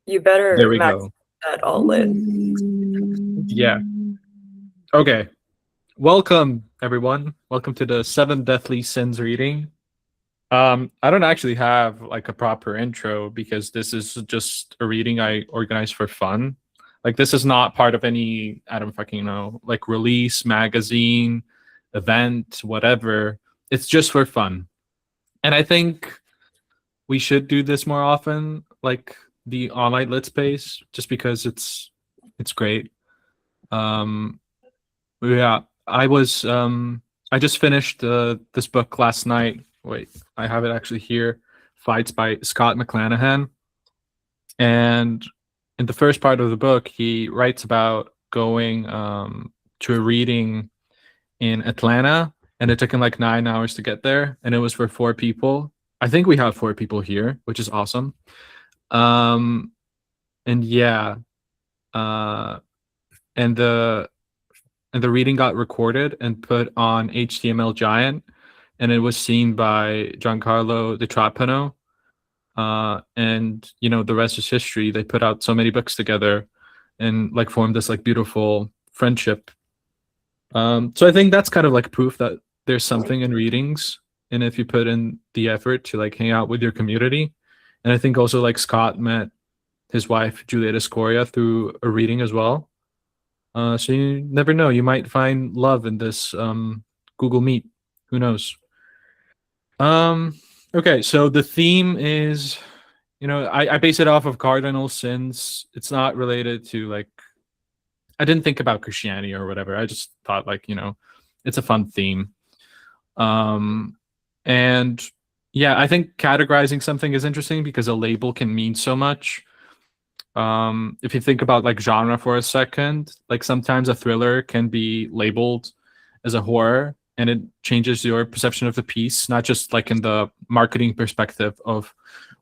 You There better we max go. that all lit. Yeah. Okay. Welcome, everyone. Welcome to the Seven Deathly Sins reading. I don't actually have like a proper intro because this is just a reading I organized for fun. Like this is not part of any, I don't fucking know, like release, magazine, event, whatever. It's just for fun. And I think we should do this more often, like the online lit space, just because it's great. Um yeah, I just finished this book last night. Wait, I have it actually here. Fights by Scott McClanahan. And in the first part of the book, he writes about going to a reading in Atlanta, and it took him like 9 hours to get there, and it was for four people. I think we have four people here, which is awesome. Um, and yeah, uh, and the reading got recorded and put on HTML Giant, and it was seen by Giancarlo Di Trapano. And you know the rest is history. They put out so many books together, and like formed this like beautiful friendship. So I think that's kind of like proof that there's something in readings, and if you put in the effort to like hang out with your community, and I think also like Scott met his wife Julieta Scoria through a reading as well. So you never know. You might find love in this Google Meet. Who knows? Um, okay, so the theme is, I base it off of cardinal sins. It's not related to like, I didn't think about Christianity or whatever. I just thought like, it's a fun theme. Um, and yeah, I think categorizing something is interesting because a label can mean so much. If you think about like genre for a second, like sometimes a thriller can be labeled as a horror and it changes your perception of the piece, not just like in the marketing perspective of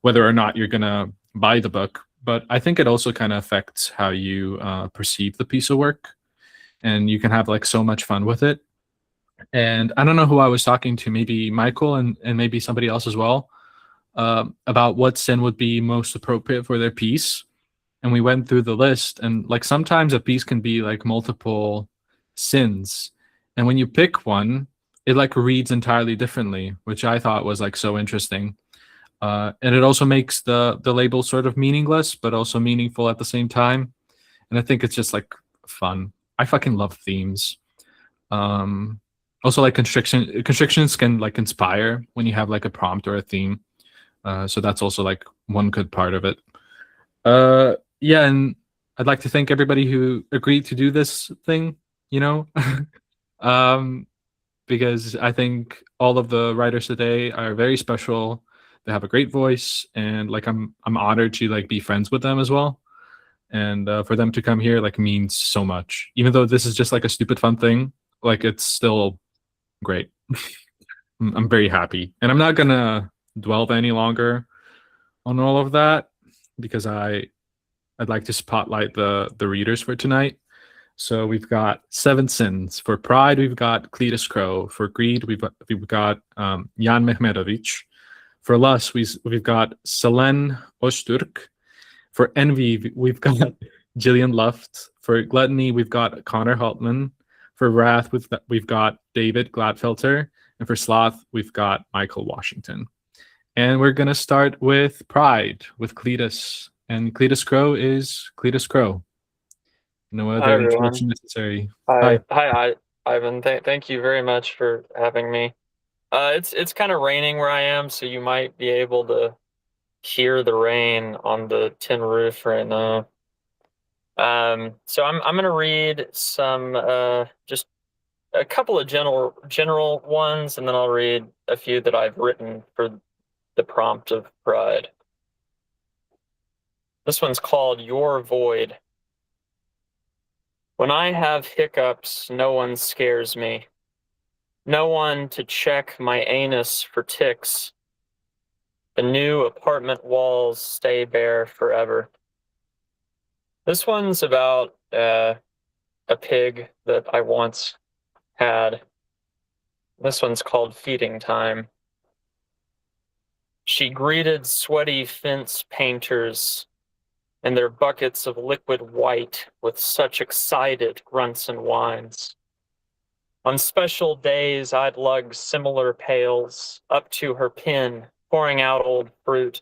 whether or not you're gonna buy the book, but I think it also kind of affects how you perceive the piece of work, and you can have like so much fun with it. And I don't know who I was talking to, maybe Michael and maybe somebody else as well, about what sin would be most appropriate for their piece, and we went through the list, and like sometimes a piece can be like multiple sins, and when you pick one it like reads entirely differently, which I thought was like so interesting. And it also makes the label sort of meaningless but also meaningful at the same time, and I think it's just like fun. I fucking love themes. um Also like constrictions can like inspire when you have like a prompt or a theme. So that's also like one good part of it. Yeah, and I'd like to thank everybody who agreed to do this thing, you know, um, because I think all of the writers today are very special. They have a great voice, and like I'm honored to like be friends with them as well. And for them to come here like means so much. Even though this is just like a stupid fun thing, like it's still great. I'm very happy, and I'm not gonna dwell any longer on all of that because I'd like to spotlight the readers for tonight. So we've got Seven Sins. For Pride, we've got Cletus Crow. For Greed, we've got Jan Mehmedović. For Lust, we've got Selen Ozturk. For Envy, we've got Jillian Luft. For Gluttony, we've got Connor HULTMAN. For Wrath, we've got David Gladfelter. And for Sloth, we've got Michael Washington. And we're going to start with Pride with Cletus. And Cletus Crow is Cletus Crow. No Hi other everyone. introduction necessary. Hi, Hi. hi, Ivan. Thank you very much for having me. It's kind of raining where I am, so you might be able to hear the rain on the tin roof right now. So I'm gonna read some just a couple of general ones, and then I'll read a few that I've written for the prompt of Pride. This one's called Your Void. When I have hiccups, no one scares me. No one to check my anus for ticks. The new apartment walls stay bare forever. This one's about a pig that I once had. This one's called Feeding Time. She greeted sweaty fence painters and their buckets of liquid white with such excited grunts and whines. On special days, I'd lug similar pails up to her pen, pouring out old fruit.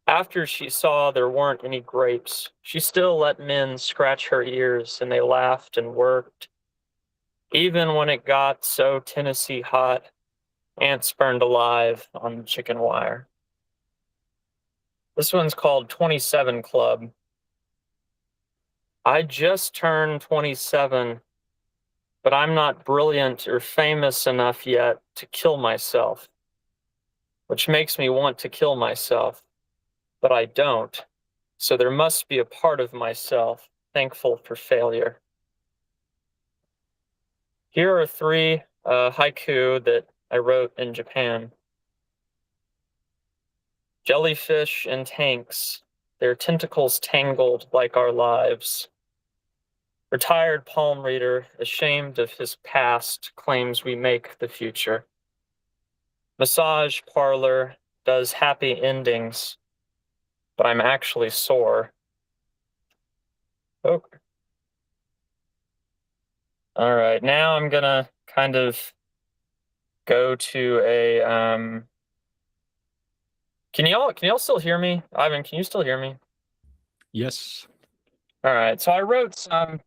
After she saw there weren't any grapes, she still let men scratch her ears, and they laughed and worked. Even when it got so Tennessee hot, ants burned alive on the chicken wire. This one's called 27 Club. I just turned 27, but I'm not brilliant or famous enough yet to kill myself, which makes me want to kill myself, but I don't. So there must be a part of myself thankful for failure. Here are 3 haiku that I wrote in Japan. Jellyfish in tanks, their tentacles tangled like our lives. Retired palm reader, ashamed of his past, claims we make the future. Massage parlor does happy endings, but I'm actually sore. Oh. All right, now I'm gonna kind of go to a Can y'all still hear me? Ivan, can you still hear me? Yes. All right, so I wrote some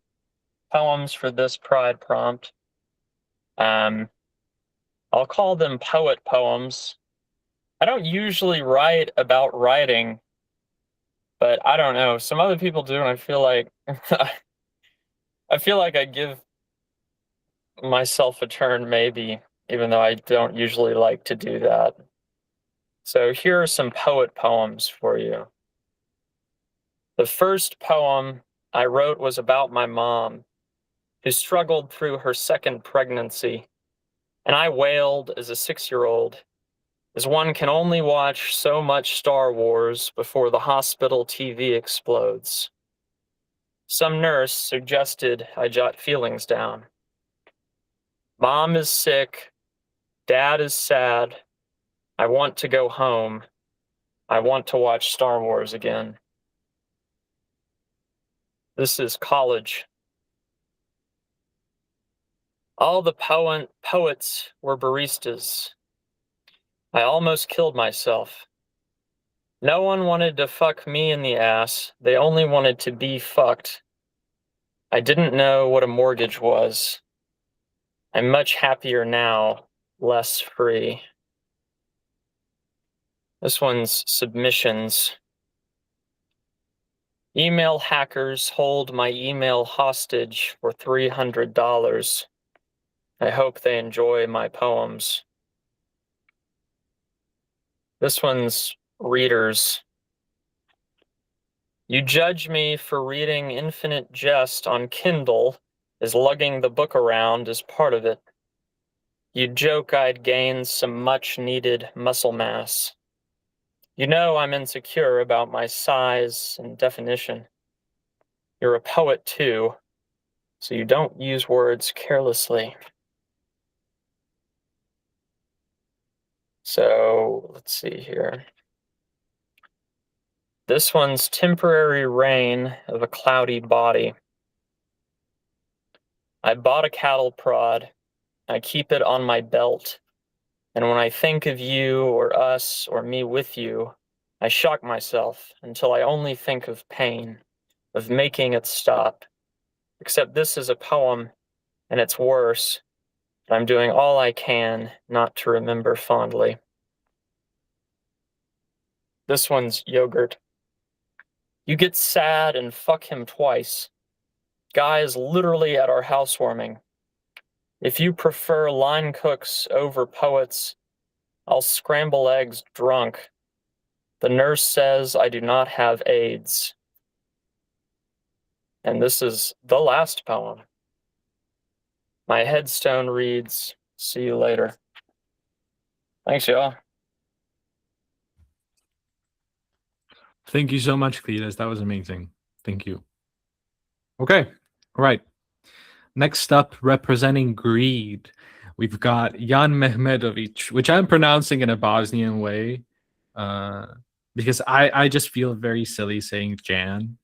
poems for this Pride prompt. I'll call them poet poems. I don't usually write about writing, but I don't know. Some other people do, and I feel like I feel like I give myself a turn, maybe, even though I don't usually like to do that. So here are some poet poems for you. The first poem I wrote was about my mom, who struggled through her second pregnancy, and I wailed as a 6-year-old, as one can only watch so much Star Wars before the hospital TV explodes. Some nurse suggested I jot feelings down. Mom is sick. Dad is sad. I want to go home. I want to watch Star Wars again. This is college. All the poets were baristas. I almost killed myself. No one wanted to fuck me in the ass. They only wanted to be fucked. I didn't know what a mortgage was. I'm much happier now, less free. This one's submissions. Email hackers hold my email hostage for $300. I hope they enjoy my poems. This one's readers. You judge me for reading Infinite Jest on Kindle as lugging the book around as part of it. You joke I'd gain some much-needed muscle mass. You know I'm insecure about my size and definition. You're a poet too, so you don't use words carelessly. So let's see here. This one's temporary rain of a cloudy body. I bought a cattle prod. I keep it on my belt. And when I think of you or us or me with you, I shock myself until I only think of pain, of making it stop. Except this is a poem, and it's worse. I'm doing all I can not to remember fondly. This one's yogurt. You get sad and fuck him twice. Guy is literally at our housewarming. If you prefer line cooks over poets, I'll scramble eggs drunk. The nurse says I do not have AIDS. And this is the last poem. My headstone reads, "See you later." Thanks, y'all. Thank you so much, Cletus. That was amazing. Thank you. Okay. All right. Next up, representing greed, we've got Jan Mehmedović, which I'm pronouncing in a Bosnian way. because I just feel very silly saying Jan.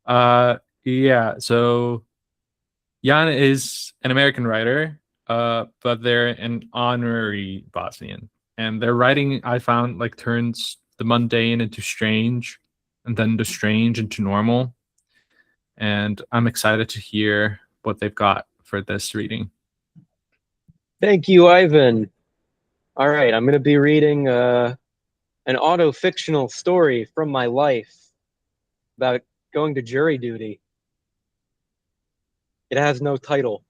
Yeah, so Jan is an American writer, but they're an honorary Bosnian. And their writing, I found, like turns the mundane into strange, and then the strange into normal. And I'm excited to hear what they've got for this reading. Thank you, Ivan. All right, I'm going to be reading an auto-fictional story from my life about going to jury duty. It has no title.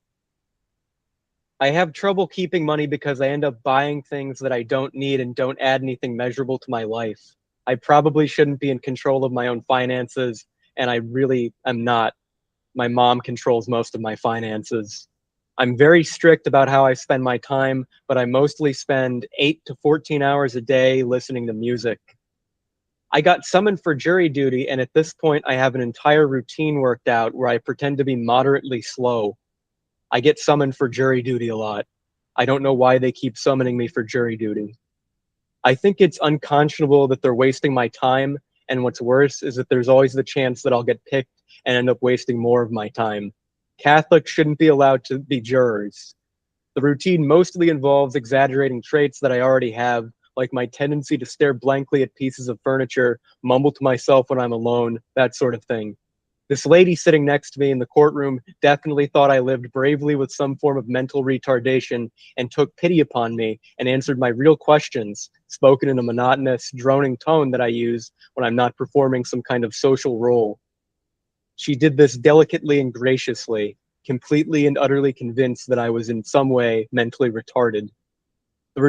I have trouble keeping money because I end up buying things that I don't need and don't add anything measurable to my life. I probably shouldn't be in control of my own finances, and I really am not. My mom controls most of my finances. I'm very strict about how I spend my time, but I mostly spend 8 to 14 hours a day listening to music. I got summoned for jury duty, and at this point I have an entire routine worked out where I pretend to be moderately slow. I get summoned for jury duty a lot. I don't know why they keep summoning me for jury duty. I think it's unconscionable that they're wasting my time, and what's worse is that there's always the chance that I'll get picked and end up wasting more of my time. Catholics shouldn't be allowed to be jurors. The routine mostly involves exaggerating traits that I already have, like my tendency to stare blankly at pieces of furniture, mumble to myself when I'm alone, that sort of thing. This lady sitting next to me in the courtroom definitely thought I lived bravely with some form of mental retardation and took pity upon me and answered my real questions, spoken in a monotonous, droning tone that I use when I'm not performing some kind of social role. She did this delicately and graciously, completely and utterly convinced that I was in some way mentally retarded. The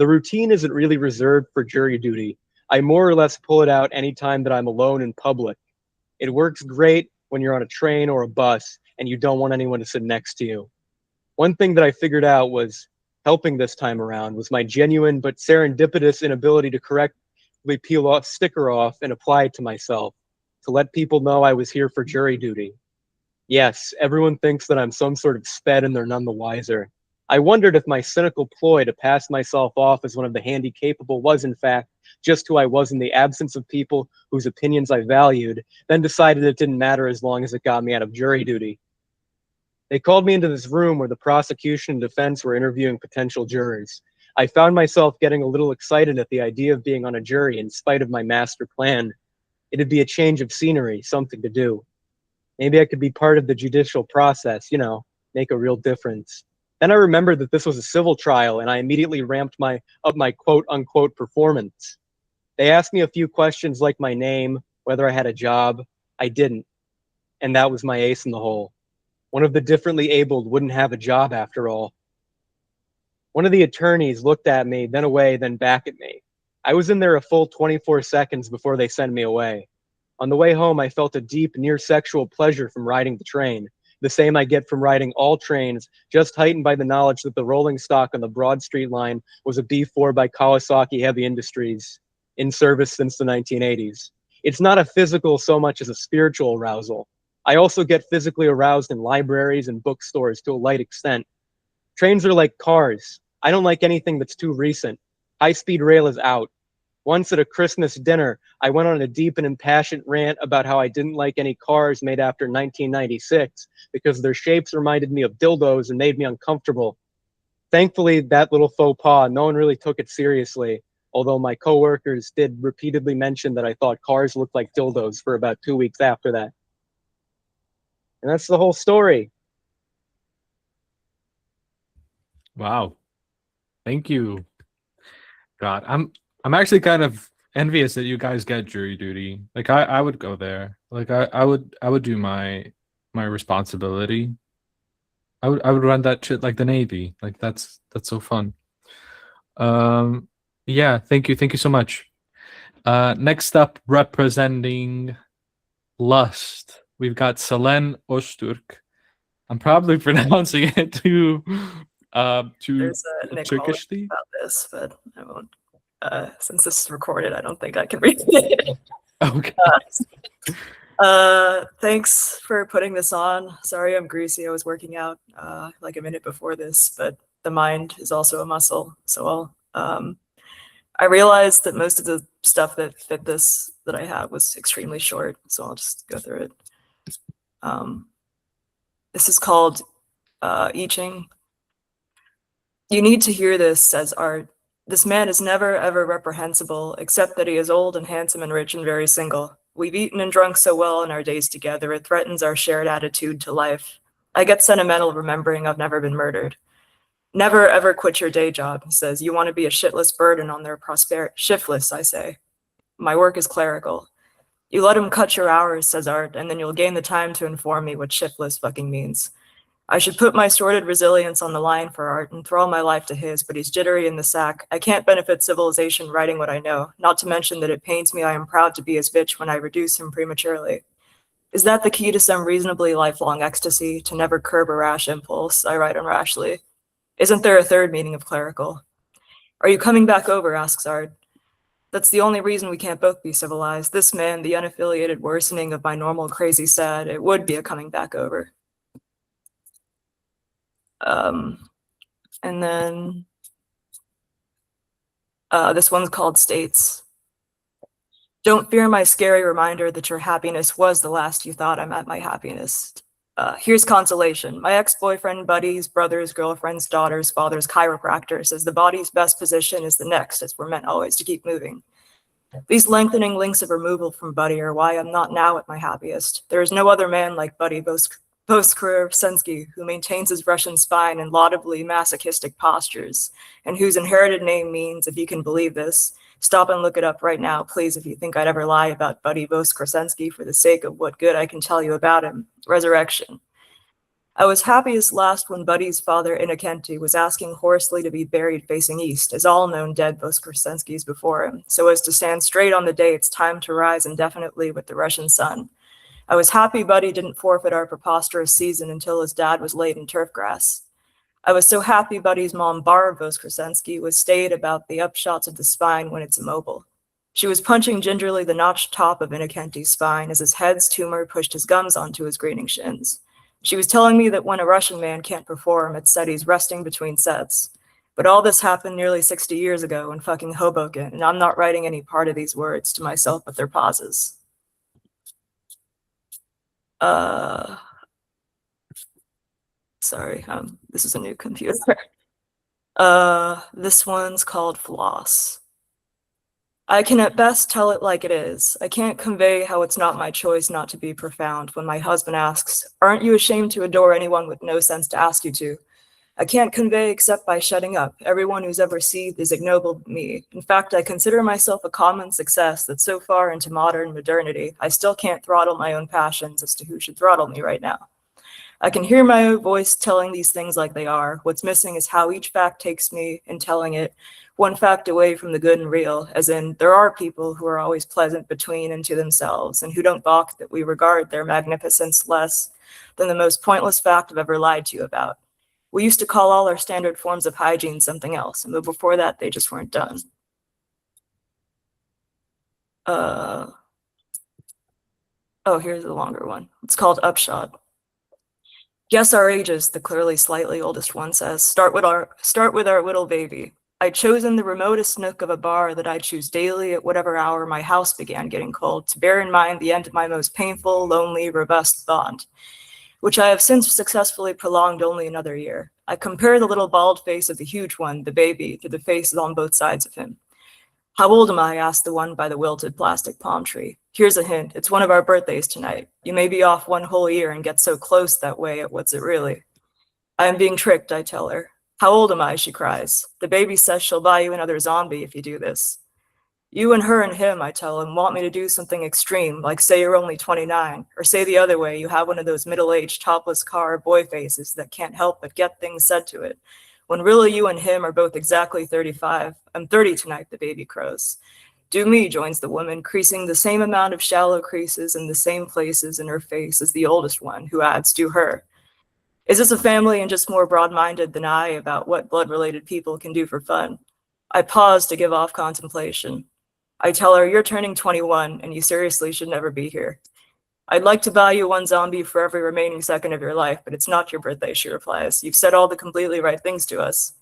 routine isn't really reserved for jury duty. I more or less pull it out anytime that I'm alone in public. It works great when you're on a train or a bus and you don't want anyone to sit next to you. One thing that I figured out was helping this time around was my genuine but serendipitous inability to correctly peel off sticker off and apply it to myself, to let people know I was here for jury duty. Yes, everyone thinks that I'm some sort of sped and they're none the wiser. I wondered if my cynical ploy to pass myself off as one of the handy capable was in fact just who I was in the absence of people whose opinions I valued, then decided it didn't matter as long as it got me out of jury duty. They called me into this room where the prosecution and defense were interviewing potential jurors. I found myself getting a little excited at the idea of being on a jury in spite of my master plan. It'd be a change of scenery, something to do. Maybe I could be part of the judicial process, make a real difference. Then I remembered that this was a civil trial, and I immediately ramped up my quote-unquote performance. They asked me a few questions like my name, whether I had a job. I didn't, and that was my ace in the hole. One of the differently abled wouldn't have a job after all. One of the attorneys looked at me, then away, then back at me. I was in there a full 24 seconds before they sent me away. On the way home, I felt a deep, near-sexual pleasure from riding the train, the same I get from riding all trains, just heightened by the knowledge that the rolling stock on the Broad Street line was a B4 by Kawasaki Heavy Industries, in service since the 1980s. It's not a physical so much as a spiritual arousal. I also get physically aroused in libraries and bookstores to a light extent. Trains are like cars. I don't like anything that's too recent. High-speed rail is out. Once at a Christmas dinner, I went on a deep and impassioned rant about how I didn't like any cars made after 1996 because their shapes reminded me of dildos and made me uncomfortable. Thankfully, that little faux pas, no one really took it seriously, although my coworkers did repeatedly mention that I thought cars looked like dildos for about 2 weeks after that. And that's the whole story. Wow. Thank you. God, I'm actually kind of envious that you guys get jury duty. Like I would go there. Like I would do my responsibility. I would run that shit like the Navy. Like that's so fun. Yeah, thank you so much. Next up, representing Lust, we've got Selen Ozturk. I'm probably pronouncing it too There's an Turkishly about this, but I won't. Since this is recorded, I don't think I can read it. Okay. Thanks for putting this on. Sorry I'm greasy. I was working out like a minute before this, but the mind is also a muscle. So I realized that most of the stuff that fit this that I had was extremely short, so I'll just go through it. This is called I Ching. You need to hear this, says Art. This man is never, ever reprehensible, except that he is old and handsome and rich and very single. We've eaten and drunk so well in our days together, it threatens our shared attitude to life. I get sentimental remembering I've never been murdered. Never, ever quit your day job, he says. You want to be a shitless burden on their prosperity. Shiftless, I say. My work is clerical. You let him cut your hours, says Art, and then you'll gain the time to inform me what shiftless fucking means. I should put my sordid resilience on the line for Art and throw my life to his, but he's jittery in the sack. I can't benefit civilization writing what I know, not to mention that it pains me I am proud to be his bitch when I reduce him prematurely. Is that the key to some reasonably lifelong ecstasy, to never curb a rash impulse? I write unrashly. Isn't there a third meaning of clerical? Are you coming back over, asks Art. That's the only reason we can't both be civilized. This man, the unaffiliated worsening of my normal crazy sad, it would be a coming back over. And then this one's called States. Don't fear my scary reminder that your happiness was the last you thought I'm at my happiness. Here's consolation. My ex-boyfriend, buddies, brothers, girlfriends, daughters, father's chiropractor says the body's best position is the next, as we're meant always to keep moving. These lengthening links of removal from Buddy are why I'm not now at my happiest. There is no other man like Buddy Voskresensky, who maintains his Russian spine in laudably masochistic postures, and whose inherited name means, if you can believe this, stop and look it up right now, please, if you think I'd ever lie about Buddy Voskresensky for the sake of what good I can tell you about him. Resurrection. I was happiest last when Buddy's father, Innocenti, was asking hoarsely to be buried facing east, as all known dead Voskresenskys before him, so as to stand straight on the day it's time to rise indefinitely with the Russian sun. I was happy Buddy didn't forfeit our preposterous season until his dad was laid in turf grass. I was so happy Buddy's mom, Barb Voskresensky, was staid about the upshots of the spine when it's immobile. She was punching gingerly the notched top of Innocenti's spine as his head's tumor pushed his gums onto his greening shins. She was telling me that when a Russian man can't perform, it's said he's resting between sets. But all this happened nearly 60 years ago in fucking Hoboken, and I'm not writing any part of these words to myself with their pauses. Sorry, this is a new computer. This one's called Floss. I can at best tell it like it is. I can't convey how it's not my choice not to be profound when my husband asks, aren't you ashamed to adore anyone with no sense to ask you to? I can't convey except by shutting up. Everyone who's ever seethed is ignoble me. In fact, I consider myself a common success that so far into modern modernity, I still can't throttle my own passions as to who should throttle me right now. I can hear my own voice telling these things like they are. What's missing is how each fact takes me in telling it, one fact away from the good and real, as in, there are people who are always pleasant between and to themselves, and who don't balk that we regard their magnificence less than the most pointless fact I've ever lied to you about. We used to call all our standard forms of hygiene something else, and before that, they just weren't done. Oh, here's the longer one. It's called Upshot. Guess our ages, the clearly slightly oldest one says. Start with our little baby. I'd chosen the remotest nook of a bar that I choose daily at whatever hour my house began getting cold, to bear in mind the end of my most painful, lonely, robust bond, which I have since successfully prolonged only another year. I compare the little bald face of the huge one, the baby, to the faces on both sides of him. How old am I? Asked the one by the wilted plastic palm tree. Here's a hint. It's one of our birthdays tonight. You may be off one whole year and get so close that way at what's it really. I am being tricked, I tell her. How old am I? She cries. The baby says she'll buy you another zombie if you do this. You and her and him, I tell him, want me to do something extreme, like say you're only 29, or say the other way, you have one of those middle-aged topless car boy faces that can't help but get things said to it. When really you and him are both exactly 35. I'm 30 tonight, the baby crows. Do me, joins the woman, creasing the same amount of shallow creases in the same places in her face as the oldest one, who adds, do her. Is this a family and just more broad-minded than I about what blood-related people can do for fun? I pause to give off contemplation. I tell her, you're turning 21 and you seriously should never be here. I'd like to buy you one zombie for every remaining second of your life, but it's not your birthday, she replies. You've said all the completely right things to us.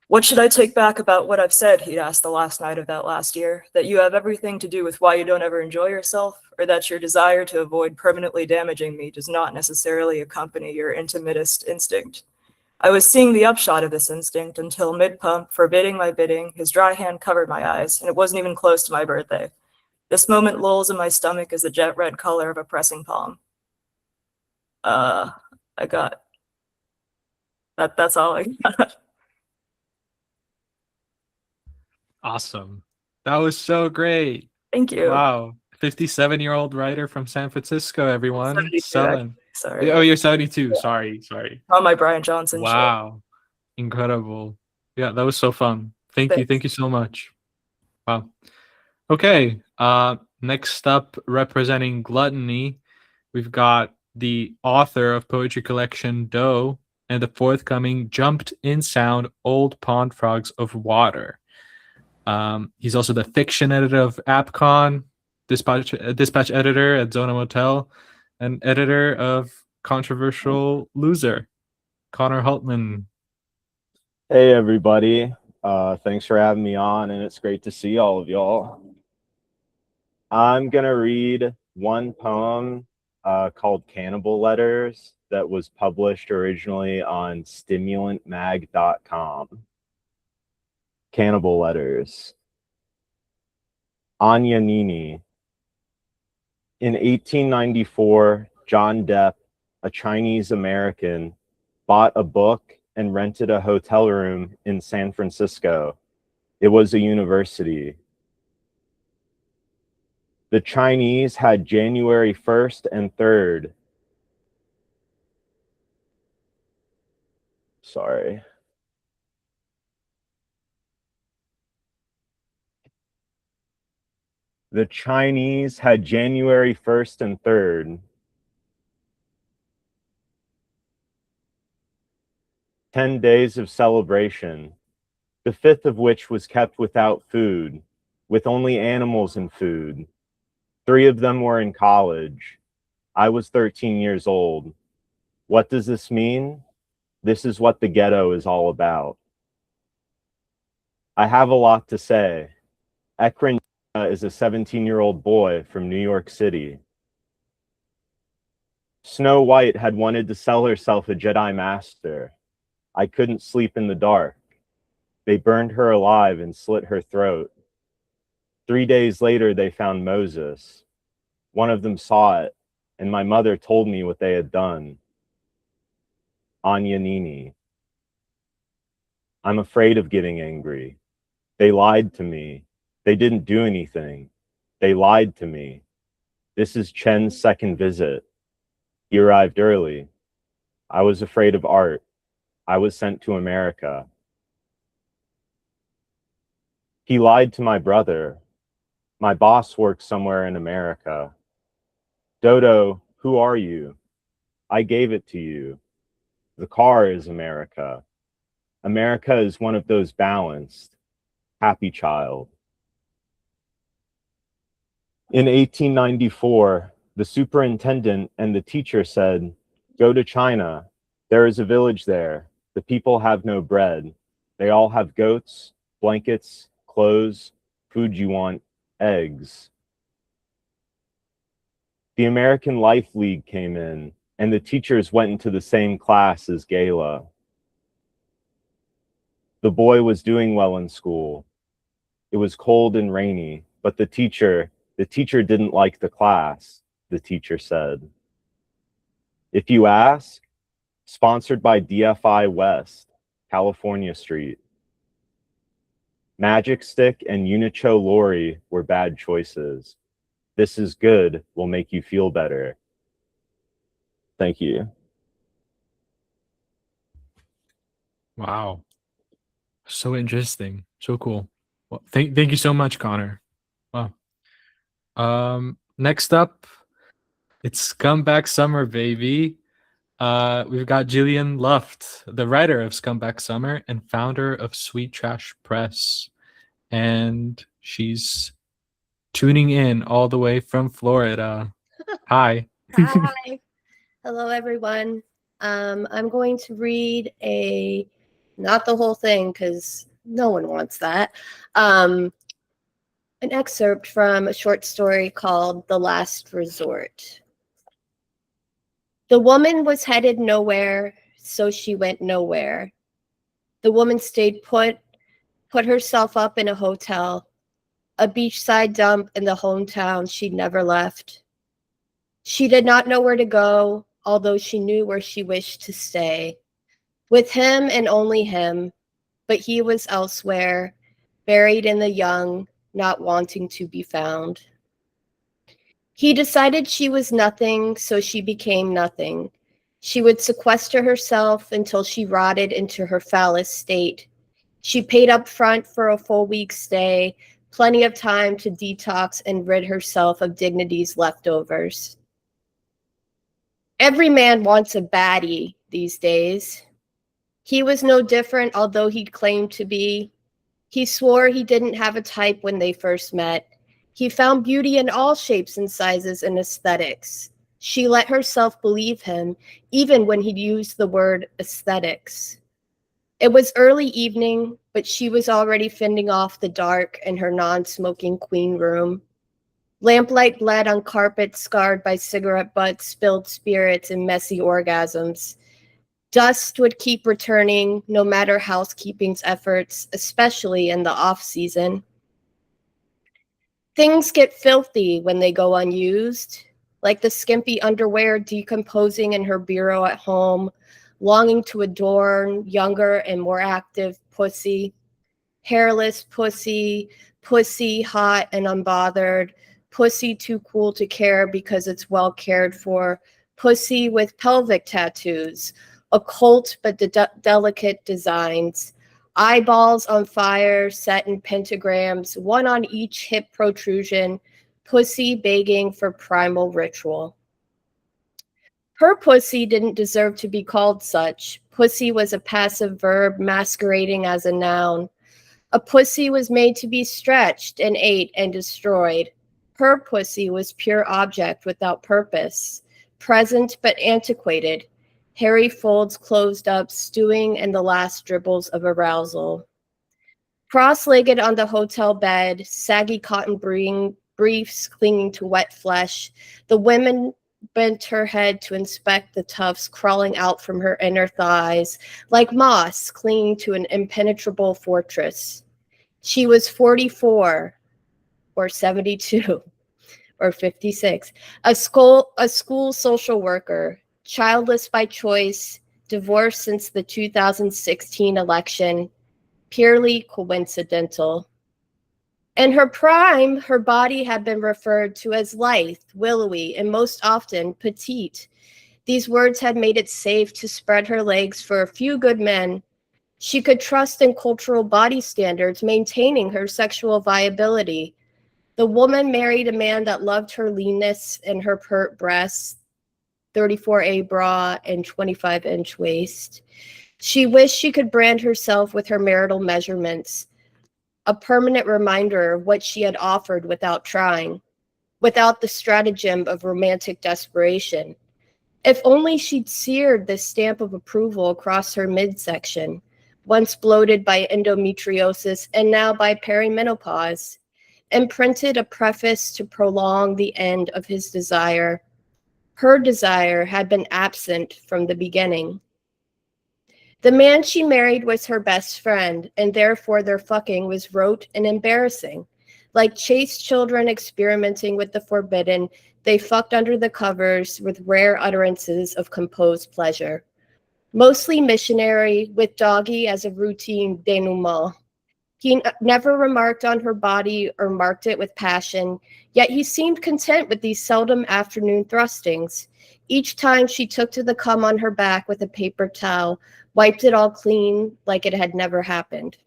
What should I take back about what I've said, he'd asked the last night of that last year, that you have everything to do with why you don't ever enjoy yourself, or that your desire to avoid permanently damaging me does not necessarily accompany your intimatist instinct? I was seeing the upshot of this instinct until mid-pump, forbidding my bidding, his dry hand covered my eyes, and it wasn't even close to my birthday. This moment lulls in my stomach as the jet red color of a pressing palm. I got that's all I got. Awesome. That was so great. Thank you. Wow. 57-year-old writer from San Francisco, everyone. 72, Selen. Sorry. Oh, you're 72. Yeah. Sorry. On my Brian Johnson show. Wow. Incredible. Yeah, that was so fun. Thank you. Thank you so much. Wow. Okay. Next up, representing Gluttony, we've got the author of poetry collection Doe and the forthcoming Jumped in Sound Old Pond Frogs of Water. He's also the fiction editor of AppCon, dispatch editor at Zona Motel, and editor of Controversial Loser. Connor HULTMAN. Hey everybody, thanks for having me on, and it's great to see all of y'all. I'm gonna read one poem called Cannibal Letters that was published originally on stimulantmag.com. Cannibal Letters. Anya Nini. In 1894, John Depp, a Chinese American, bought a book and rented a hotel room in San Francisco. It was a university. The Chinese had January 1st and 3rd. Sorry. The Chinese had January 1st and 3rd. 10 days of celebration, the 5th of which was kept without food, with only animals and food. 3 of them were in college. I was 13 years old. What does this mean? This is what the ghetto is all about. I have a lot to say. Ekran is a 17-year-old boy from New York City. Snow White had wanted to sell herself a Jedi Master. I couldn't sleep in the dark. They burned her alive and slit her throat. 3 days later, they found Moses. One of them saw it, and my mother told me what they had done. Anya Nini. I'm afraid of getting angry. They lied to me. They didn't do anything. They lied to me. This is Chen's second visit. He arrived early. I was afraid of art. I was sent to America. He lied to my brother. My boss works somewhere in America. Dodo, who are you? I gave it to you. The car is America. America is one of those balanced, happy child. In 1894, the superintendent and the teacher said, "Go to China. There is a village there. The people have no bread. They all have goats, blankets, clothes, food you want, eggs." The American Life League came in, and the teachers went into the same class as Gala. The boy was doing well in school. It was cold and rainy, but the teacher didn't like the class, the teacher said. If you ask, sponsored by DFI West, California Street. Magic Stick and Unicho Lori were bad choices. This is good will make you feel better. Thank you. Wow. So interesting. So cool. Well, thank you so much, Connor. Wow. Next up, it's Scumbag Summer, baby. We've got Jillian Luft, the writer of Scumbag Summer and founder of Sweet Trash Press. And she's tuning in all the way from Florida. Hi. Hi. Hello, everyone. I'm going to read a not the whole thing because no one wants that. An excerpt from a short story called The Last Resort. The woman was headed nowhere, so she went nowhere. The woman stayed put herself up in a hotel, a beachside dump in the hometown she'd never left. She did not know where to go, although she knew where she wished to stay. With him and only him, but he was elsewhere, buried in the young, not wanting to be found. He decided she was nothing, so she became nothing. She would sequester herself until she rotted into her phallus state. She paid up front for a full week's stay, plenty of time to detox and rid herself of dignity's leftovers. Every man wants a baddie these days. He was no different, although he claimed to be. He swore he didn't have a type when they first met. He found beauty in all shapes and sizes and aesthetics. She let herself believe him, even when he used the word aesthetics. It was early evening, but she was already fending off the dark in her non-smoking queen room. Lamplight bled on carpet scarred by cigarette butts, spilled spirits, and messy orgasms. Dust would keep returning, no matter housekeeping's efforts, especially in the off-season. Things get filthy when they go unused, like the skimpy underwear decomposing in her bureau at home, longing to adorn younger and more active pussy. Hairless pussy, pussy hot and unbothered, pussy too cool to care because it's well cared for, pussy with pelvic tattoos, occult but delicate designs, eyeballs on fire set in pentagrams, one on each hip protrusion, pussy begging for primal ritual. Her pussy didn't deserve to be called such. Pussy was a passive verb masquerading as a noun. A pussy was made to be stretched and ate and destroyed. Her pussy was pure object without purpose, present but antiquated, hairy folds closed up, stewing in the last dribbles of arousal. Cross-legged on the hotel bed, saggy cotton briefs clinging to wet flesh, the woman bent her head to inspect the tufts crawling out from her inner thighs, like moss clinging to an impenetrable fortress. She was 44, or 72, or 56, a school social worker, childless by choice, divorced since the 2016 election, purely coincidental. In her prime, her body had been referred to as lithe, willowy, and most often petite. These words had made it safe to spread her legs for a few good men. She could trust in cultural body standards, maintaining her sexual viability. The woman married a man that loved her leanness and her pert breasts, 34A bra, and 25-inch waist. She wished she could brand herself with her marital measurements, a permanent reminder of what she had offered without trying, without the stratagem of romantic desperation. If only she'd seared this stamp of approval across her midsection, once bloated by endometriosis and now by perimenopause, imprinted a preface to prolong the end of his desire. Her desire had been absent from the beginning. The man she married was her best friend, and therefore their fucking was rote and embarrassing. Like chaste children experimenting with the forbidden, they fucked under the covers with rare utterances of composed pleasure. Mostly missionary, with doggy as a routine denouement. He never remarked on her body or marked it with passion, yet he seemed content with these seldom afternoon thrustings. Each time she took to the cum on her back with a paper towel, wiped it all clean like it had never happened.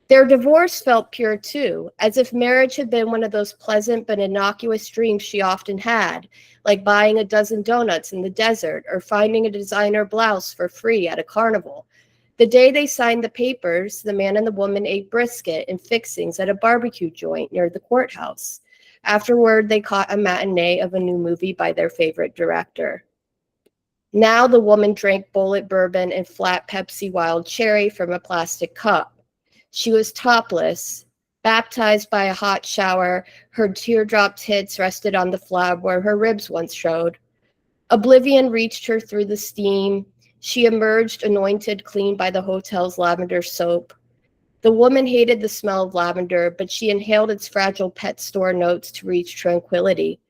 Their divorce felt pure too, as if marriage had been one of those pleasant but innocuous dreams she often had, like buying a dozen donuts in the desert or finding a designer blouse for free at a carnival. The day they signed the papers, the man and the woman ate brisket and fixings at a barbecue joint near the courthouse. Afterward, they caught a matinee of a new movie by their favorite director. Now the woman drank bullet bourbon and flat Pepsi Wild Cherry from a plastic cup. She was topless, baptized by a hot shower. Her teardrop tits rested on the flab where her ribs once showed. Oblivion reached her through the steam. She emerged anointed clean by the hotel's lavender soap. The woman hated the smell of lavender, but she inhaled its fragile pet store notes to reach tranquility.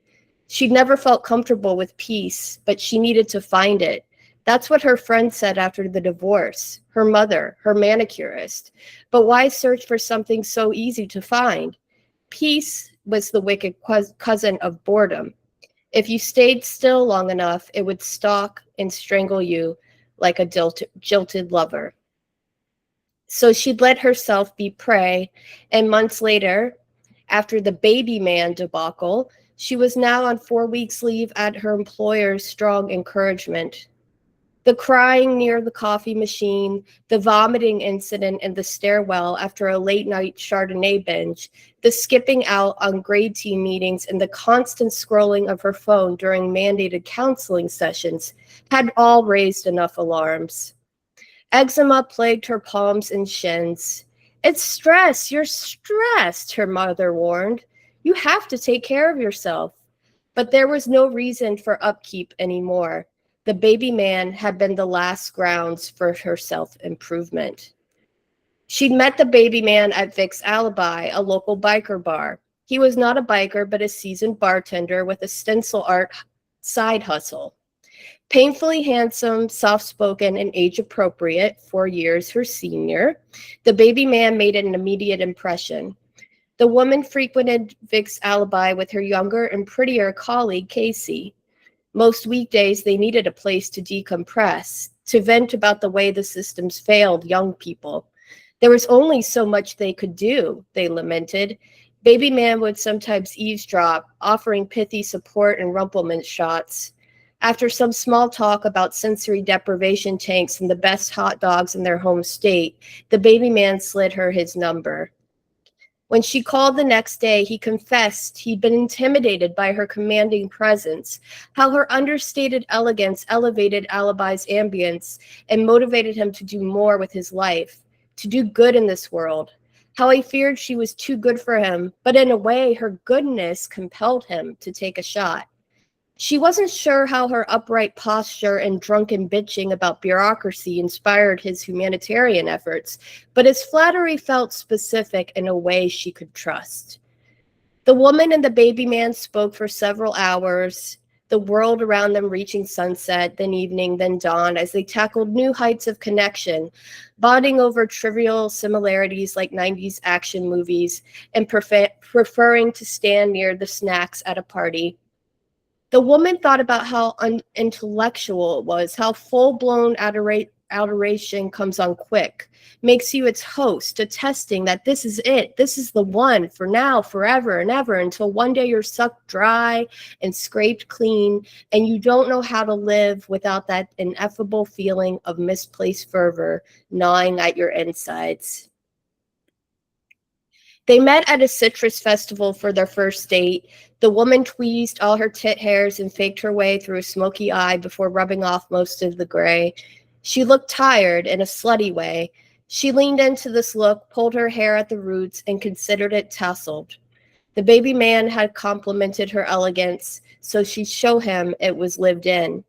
She'd never felt comfortable with peace, but she needed to find it. That's what her friend said after the divorce, her mother, her manicurist. But why search for something so easy to find? Peace was the wicked cousin of boredom. If you stayed still long enough, it would stalk and strangle you like a jilted lover. So she'd let herself be prey, and months later, after the baby man debacle, she was now on 4 weeks leave at her employer's strong encouragement. The crying near the coffee machine, the vomiting incident in the stairwell after a late-night Chardonnay binge, the skipping out on grade team meetings, and the constant scrolling of her phone during mandated counseling sessions had all raised enough alarms. Eczema plagued her palms and shins. "It's stress. You're stressed," her mother warned. "You have to take care of yourself." But there was no reason for upkeep anymore. The baby man had been the last grounds for her self-improvement. She'd met the baby man at Vic's Alibi, a local biker bar. He was not a biker, but a seasoned bartender with a stencil art side hustle. Painfully handsome, soft-spoken, and age-appropriate, 4 years her senior, the baby man made an immediate impression. The woman frequented Vic's Alibi with her younger and prettier colleague, Casey. Most weekdays, they needed a place to decompress, to vent about the way the systems failed young people. There was only so much they could do, they lamented. Baby man would sometimes eavesdrop, offering pithy support and rumplement shots. After some small talk about sensory deprivation tanks and the best hot dogs in their home state, the baby man slid her his number. When she called the next day, he confessed he'd been intimidated by her commanding presence, how her understated elegance elevated Alibi's ambience and motivated him to do more with his life, to do good in this world, how he feared she was too good for him, but in a way, her goodness compelled him to take a shot. She wasn't sure how her upright posture and drunken bitching about bureaucracy inspired his humanitarian efforts, but his flattery felt specific in a way she could trust. The woman and the baby man spoke for several hours, the world around them reaching sunset, then evening, then dawn, as they tackled new heights of connection, bonding over trivial similarities like 90s action movies and preferring to stand near the snacks at a party. The woman thought about how unintellectual it was, how full-blown adoration comes on quick, makes you its host, attesting that this is it, this is the one, for now, forever and ever, until one day you're sucked dry and scraped clean, and you don't know how to live without that ineffable feeling of misplaced fervor gnawing at your insides. They met at a citrus festival for their first date. The woman tweezed all her tit hairs and faked her way through a smoky eye before rubbing off most of the gray. She looked tired in a slutty way. She leaned into this look, pulled her hair at the roots, and considered it tousled. The baby man had complimented her elegance, so she'd show him it was lived in.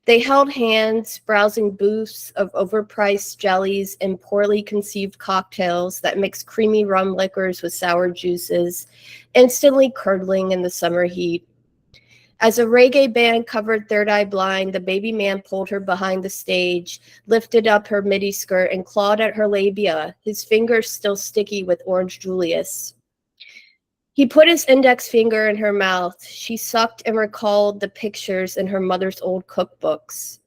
They held hands, browsing booths of overpriced jellies and poorly conceived cocktails that mixed creamy rum liquors with sour juices, instantly curdling in the summer heat. As a reggae band covered Third Eye Blind, the baby man pulled her behind the stage, lifted up her midi skirt, and clawed at her labia, his fingers still sticky with Orange Julius. He put his index finger in her mouth. She sucked and recalled the pictures in her mother's old cookbooks.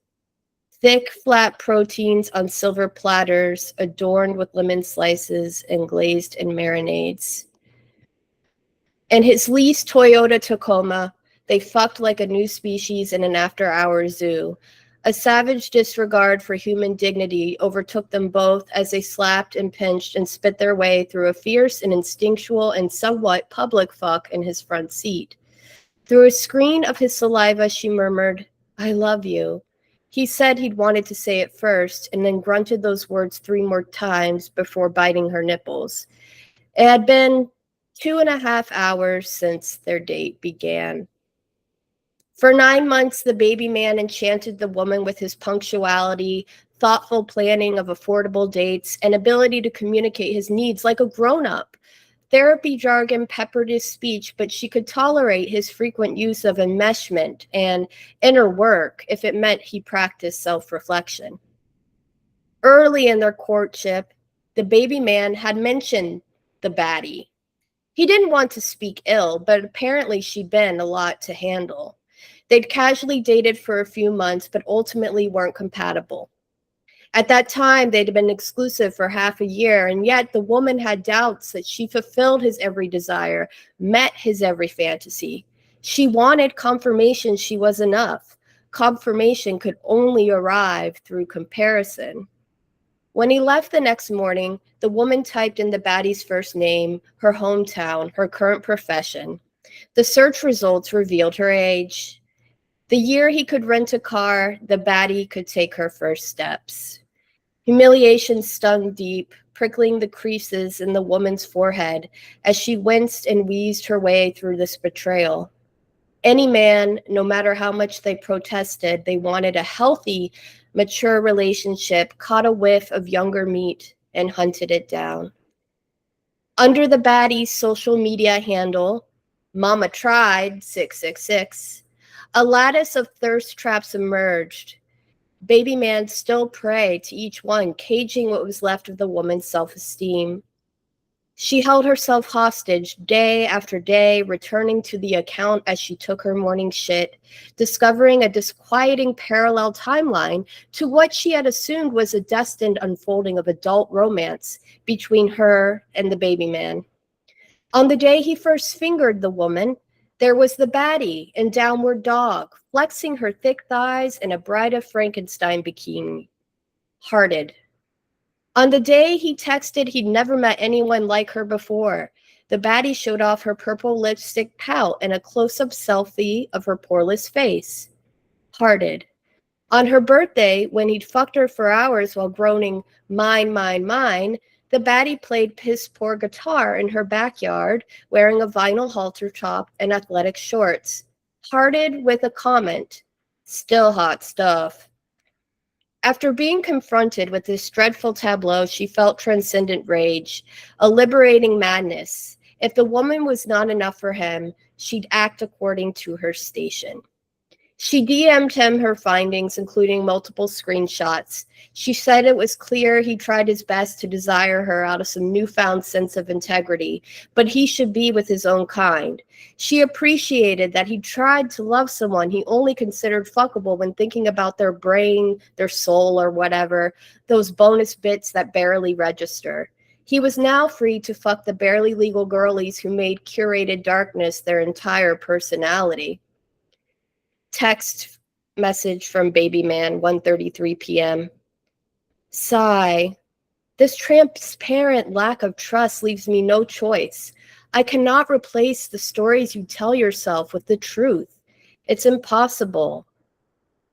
Thick, flat proteins on silver platters, adorned with lemon slices and glazed in marinades. In his leased Toyota Tacoma, they fucked like a new species in an after-hours zoo. A savage disregard for human dignity overtook them both as they slapped and pinched and spit their way through a fierce and instinctual and somewhat public fuck in his front seat. Through a screen of his saliva, she murmured, "I love you." He said he'd wanted to say it first and then grunted those words 3 more times before biting her nipples. It had been 2.5 hours since their date began. For 9 months, the baby man enchanted the woman with his punctuality, thoughtful planning of affordable dates, and ability to communicate his needs like a grown-up. Therapy jargon peppered his speech, but she could tolerate his frequent use of enmeshment and inner work if it meant he practiced self-reflection. Early in their courtship, the baby man had mentioned the baddie. He didn't want to speak ill, but apparently she'd been a lot to handle. They'd casually dated for a few months, but ultimately weren't compatible. At that time, they'd been exclusive for half a year, and yet the woman had doubts that she fulfilled his every desire, met his every fantasy. She wanted confirmation she was enough. Confirmation could only arrive through comparison. When he left the next morning, the woman typed in the baddie's first name, her hometown, her current profession. The search results revealed her age. The year he could rent a car, the baddie could take her first steps. Humiliation stung deep, prickling the creases in the woman's forehead as she winced and wheezed her way through this betrayal. Any man, no matter how much they protested, they wanted a healthy, mature relationship, caught a whiff of younger meat and hunted it down. Under the baddie's social media handle, Mama Tried 666, a lattice of thirst traps emerged. Baby man still prey to each one, caging what was left of the woman's self-esteem. She held herself hostage day after day, returning to the account as she took her morning shit, discovering a disquieting parallel timeline to what she had assumed was a destined unfolding of adult romance between her and the baby man. On the day he first fingered the woman, there was the baddie in downward dog, flexing her thick thighs in a Bride of Frankenstein bikini. Hearted. On the day he texted he'd never met anyone like her before, the baddie showed off her purple lipstick pout and a close-up selfie of her poreless face. Hearted. On her birthday, when he'd fucked her for hours while groaning, "Mine, mine, mine," the baddie played piss-poor guitar in her backyard, wearing a vinyl halter top and athletic shorts. Hearted with a comment, "Still hot stuff." After being confronted with this dreadful tableau, she felt transcendent rage, a liberating madness. If the woman was not enough for him, she'd act according to her station. She DM'd him her findings, including multiple screenshots. She said it was clear he tried his best to desire her out of some newfound sense of integrity, but he should be with his own kind. She appreciated that he tried to love someone he only considered fuckable when thinking about their brain, their soul, or whatever, those bonus bits that barely register. He was now free to fuck the barely legal girlies who made curated darkness their entire personality. Text message from baby man, 1:33 p.m. Sigh. This transparent lack of trust leaves me no choice. I cannot replace the stories you tell yourself with the truth. It's impossible.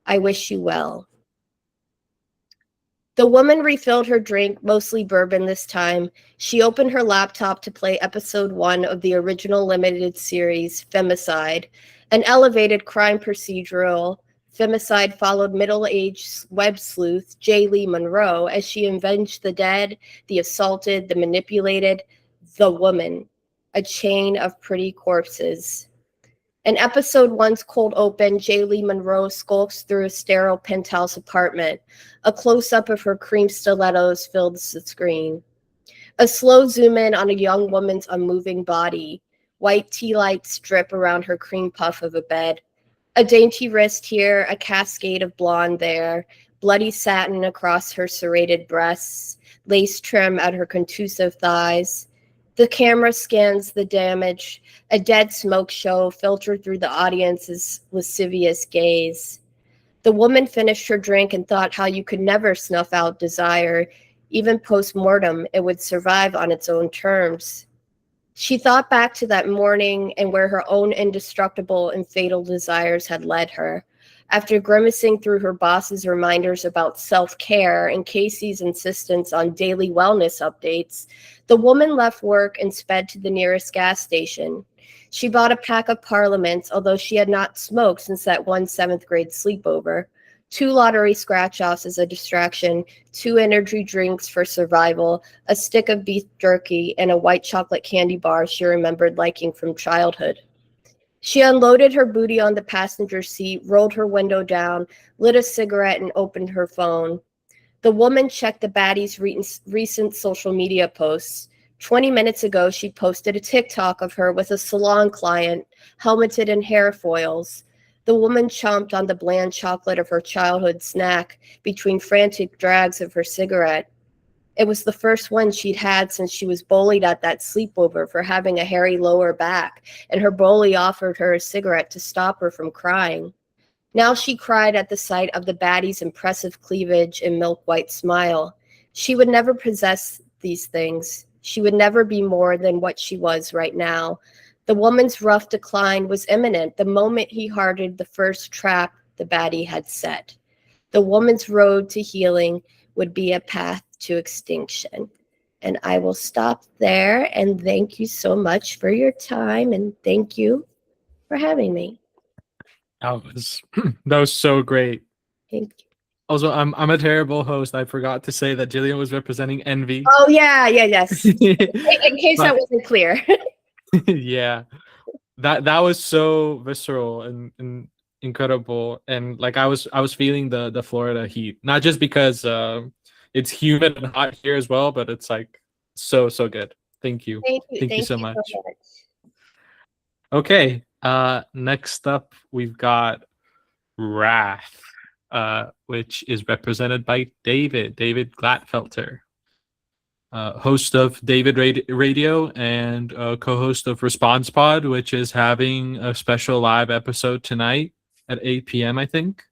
I wish you well. The woman refilled her drink, mostly bourbon this time. She opened her laptop to play episode 1 of the original limited series, Femicide, an elevated crime procedural. Femicide followed middle-aged web sleuth J. Lee Monroe as she avenged the dead, the assaulted, the manipulated, the woman, a chain of pretty corpses. In episode 1's cold open, J. Lee Monroe skulks through a sterile penthouse apartment. A close-up of her cream stilettos fills the screen. A slow zoom in on a young woman's unmoving body. White tea lights drip around her cream puff of a bed. A dainty wrist here, a cascade of blonde there, bloody satin across her serrated breasts, lace trim at her contusive thighs. The camera scans the damage, a dead smoke show filtered through the audience's lascivious gaze. The woman finished her drink and thought how you could never snuff out desire. Even post-mortem, it would survive on its own terms. She thought back to that morning and where her own indestructible and fatal desires had led her. After grimacing through her boss's reminders about self-care and Casey's insistence on daily wellness updates, the woman left work and sped to the nearest gas station. She bought a pack of Parliaments, although she had not smoked since that one 7th grade sleepover, 2 lottery scratch-offs as a distraction, 2 energy drinks for survival, a stick of beef jerky, and a white chocolate candy bar she remembered liking from childhood. She unloaded her booty on the passenger seat, rolled her window down, lit a cigarette, and opened her phone. The woman checked the baddie's recent social media posts. 20 minutes ago, she posted a TikTok of her with a salon client, helmeted in hair foils. The woman chomped on the bland chocolate of her childhood snack between frantic drags of her cigarette. It was the first one she'd had since she was bullied at that sleepover for having a hairy lower back, and her bully offered her a cigarette to stop her from crying. Now she cried at the sight of the baddie's impressive cleavage and milk-white smile. She would never possess these things. She would never be more than what she was right now. The woman's rough decline was imminent the moment he hearted the first trap the baddie had set. The woman's road to healing would be a path to extinction. And I will stop there, and thank you so much for your time, and thank you for having me. That was so great. Thank you. Also, I'm a terrible host. I forgot to say that Jillian was representing Envy. Oh yes. In case that wasn't clear. Yeah, that was so visceral and incredible, and like I was feeling the Florida heat, not just because it's humid and hot here as well, but it's like so good. Thank you. Thank you so much. Okay, next up we've got Wrath, which is represented by David Gladfelter, host of David Radio and co-host of Response Pod, which is having a special live episode tonight at 8 p.m. I think.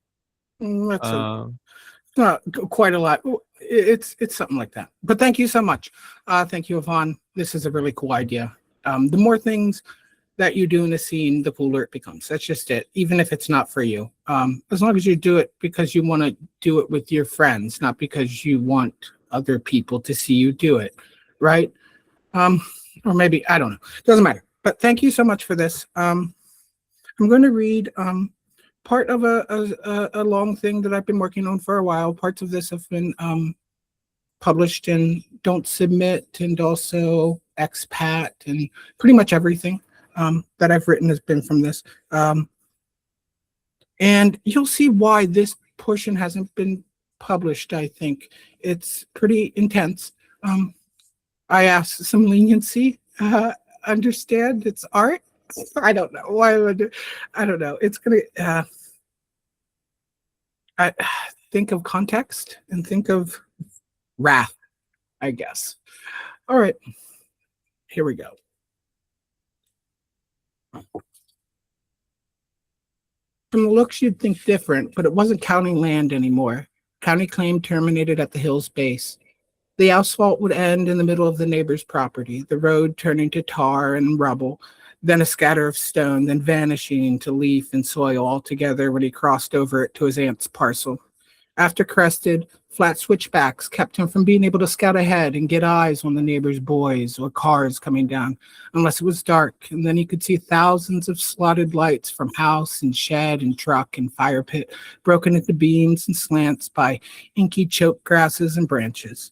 That's not quite a lot. It's something like that. But thank you so much. Thank you, Yvonne. This is a really cool idea. The more things that you do in a scene, the cooler it becomes. That's just it. Even if it's not for you, as long as you do it because you want to do it with your friends, not because you want other people to see you do it, right? Or maybe, I don't know. Doesn't matter. But thank you so much for this. I'm going to read part of a long thing that I've been working on for a while. Parts of this have been published in Don't Submit and also Expat, and pretty much everything that I've written has been from this. And you'll see why this portion hasn't been published, I think. It's pretty intense. I asked some leniency. Understand it's art. I don't know why would I don't know. It's gonna I think of context and think of wrath, I guess. All right, here we go. From the looks, you'd think different, but it wasn't county land anymore. County claim terminated at the hill's base. The asphalt would end in the middle of the neighbor's property, the road turning to tar and rubble, then a scatter of stone, then vanishing into leaf and soil altogether when he crossed over it to his aunt's parcel. After crested, flat switchbacks kept him from being able to scout ahead and get eyes on the neighbor's boys or cars coming down, unless it was dark, and then he could see thousands of slotted lights from house and shed and truck and fire pit, broken into beams and slants by inky choke grasses and branches.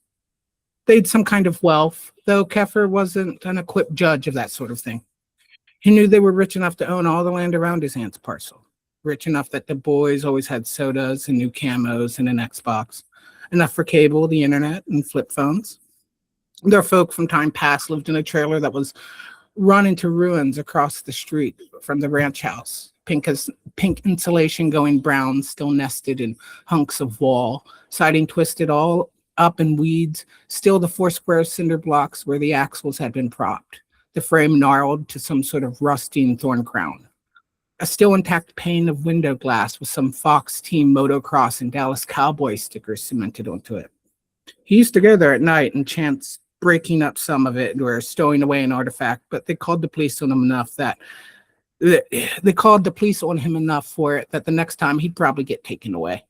They'd some kind of wealth, though Keffer wasn't an equipped judge of that sort of thing. He knew they were rich enough to own all the land around his aunt's parcel. Rich enough that the boys always had sodas and new camos and an Xbox. Enough for cable, the internet, and flip phones. Their folk from time past lived in a trailer that was run into ruins across the street from the ranch house. Pink insulation going brown, still nested in hunks of wall. Siding twisted all up in weeds. Still the 4 square cinder blocks where the axles had been propped. The frame gnarled to some sort of rusting thorn crown. A still intact pane of window glass with some Fox Team Motocross and Dallas Cowboy stickers cemented onto it. He used to go there at night and chance breaking up some of it or stowing away an artifact, but they called the police on him enough that They called the police on him enough for it that the next time he'd probably get taken away.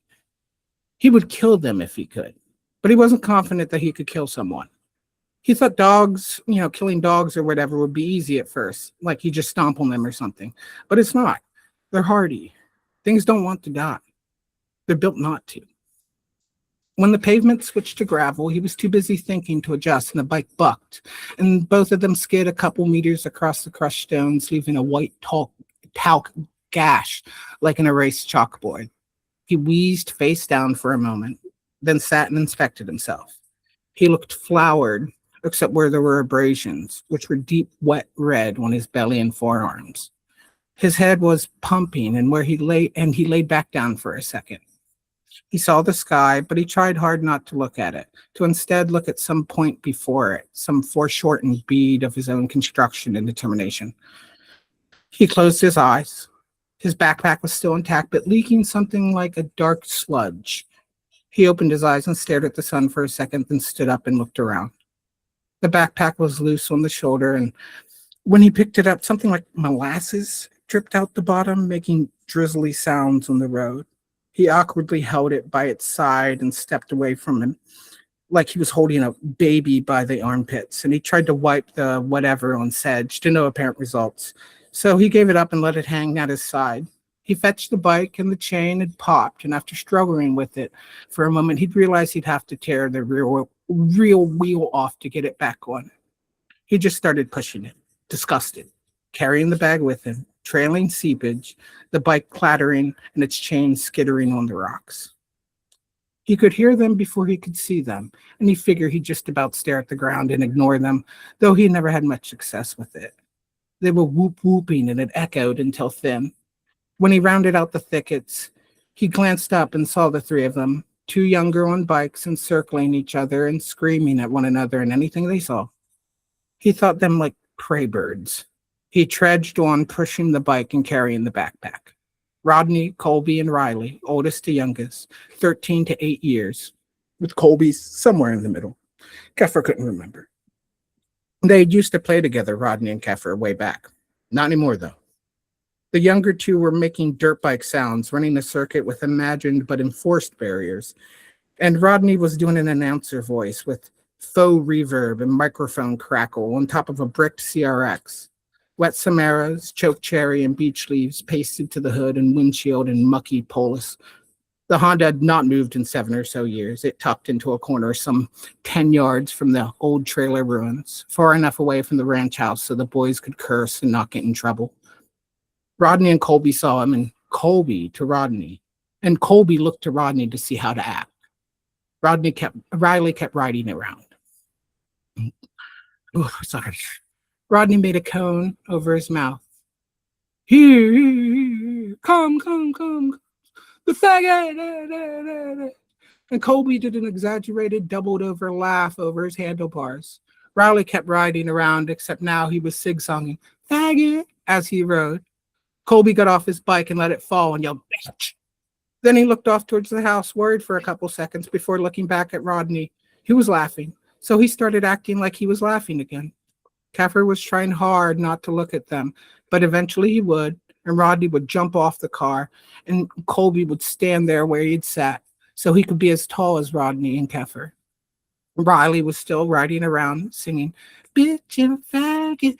He would kill them if he could, but he wasn't confident that he could kill someone. He thought dogs, killing dogs or whatever would be easy at first, like he just stomp on them or something. But it's not. They're hardy. Things don't want to die. They're built not to. When the pavement switched to gravel, he was too busy thinking to adjust, and the bike bucked, and both of them skid a couple meters across the crushed stones, leaving a white talc gash like an erased chalkboard. He wheezed face down for a moment, then sat and inspected himself. He looked flowered, except where there were abrasions, which were deep, wet red on his belly and forearms. His head was pumping, and he laid back down for a second. He saw the sky, but he tried hard not to look at it, to instead look at some point before it, some foreshortened bead of his own construction and determination. He closed his eyes. His backpack was still intact, but leaking something like a dark sludge. He opened his eyes and stared at the sun for a second, then stood up and looked around. The backpack was loose on the shoulder, and when he picked it up, something like molasses dripped out the bottom, making drizzly sounds on the road. He awkwardly held it by its side and stepped away from him, like he was holding a baby by the armpits, and he tried to wipe the whatever on sedge to no apparent results. So he gave it up and let it hang at his side. He fetched the bike, and the chain had popped, and after struggling with it for a moment, he'd realized he'd have to tear the real wheel off to get it back on. He just started pushing it, disgusted, carrying the bag with him, trailing seepage, the bike clattering and its chain skittering on the rocks. He could hear them before he could see them, and he figured he'd just about stare at the ground and ignore them, though he never had much success with it. They were whooping, and it echoed until thin. When he rounded out the thickets, he glanced up and saw the three of them, two younger on bikes, encircling each other and screaming at one another and anything they saw. He thought them like prey birds. He trudged on, pushing the bike and carrying the backpack. Rodney, Colby, and Riley, oldest to youngest, 13 to 8 years, with Colby somewhere in the middle. Keffer couldn't remember. They used to play together, Rodney and Keffer, way back. Not anymore, though. The younger two were making dirt bike sounds, running a circuit with imagined but enforced barriers. And Rodney was doing an announcer voice with faux reverb and microphone crackle on top of a bricked CRX. Wet Samaras, choke cherry, and beech leaves pasted to the hood and windshield and mucky Polis. The Honda had not moved in 7 or so years. It tucked into a corner some 10 yards from the old trailer ruins, far enough away from the ranch house so the boys could curse and not get in trouble. Rodney and Colby saw him, and Colby to Rodney, and Colby looked to Rodney to see how to act. Riley kept riding around. Oh, sorry. Rodney made a cone over his mouth. Here, come, the faggot. And Colby did an exaggerated, doubled over laugh over his handlebars. Riley kept riding around, except now he was zigzagging, faggot, as he rode. Colby got off his bike and let it fall and yelled, bitch. Then he looked off towards the house, worried for a couple seconds before looking back at Rodney. He was laughing, so he started acting like he was laughing again. Keffer was trying hard not to look at them, but eventually he would, and Rodney would jump off the car, and Colby would stand there where he'd sat, so he could be as tall as Rodney and Keffer. Riley was still riding around, singing, bitch and faggot,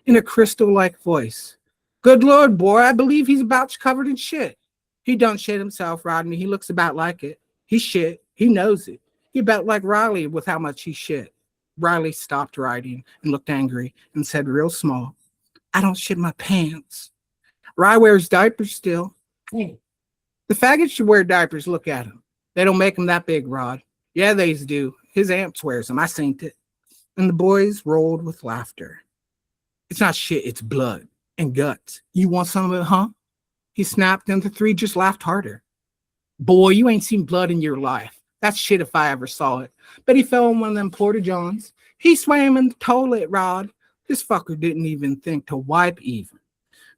in a crystal-like voice. Good Lord, boy, I believe he's about covered in shit. He don't shit himself, Rodney. He looks about like it. He shit. He knows it. He about like Riley with how much he shit. Riley stopped riding and looked angry and said real small, I don't shit my pants. Rye wears diapers still. The faggots should wear diapers. Look at him. They don't make them that big, Rod. Yeah, they do. His amps wears them. I seen it. And the boys rolled with laughter. It's not shit. It's blood and guts. You want some of it, huh? He snapped, and the three just laughed harder. Boy, you ain't seen blood in your life. That's shit if I ever saw it. But he fell in one of them porta-johns. He swam in the toilet, Rod. This fucker didn't even think to wipe even.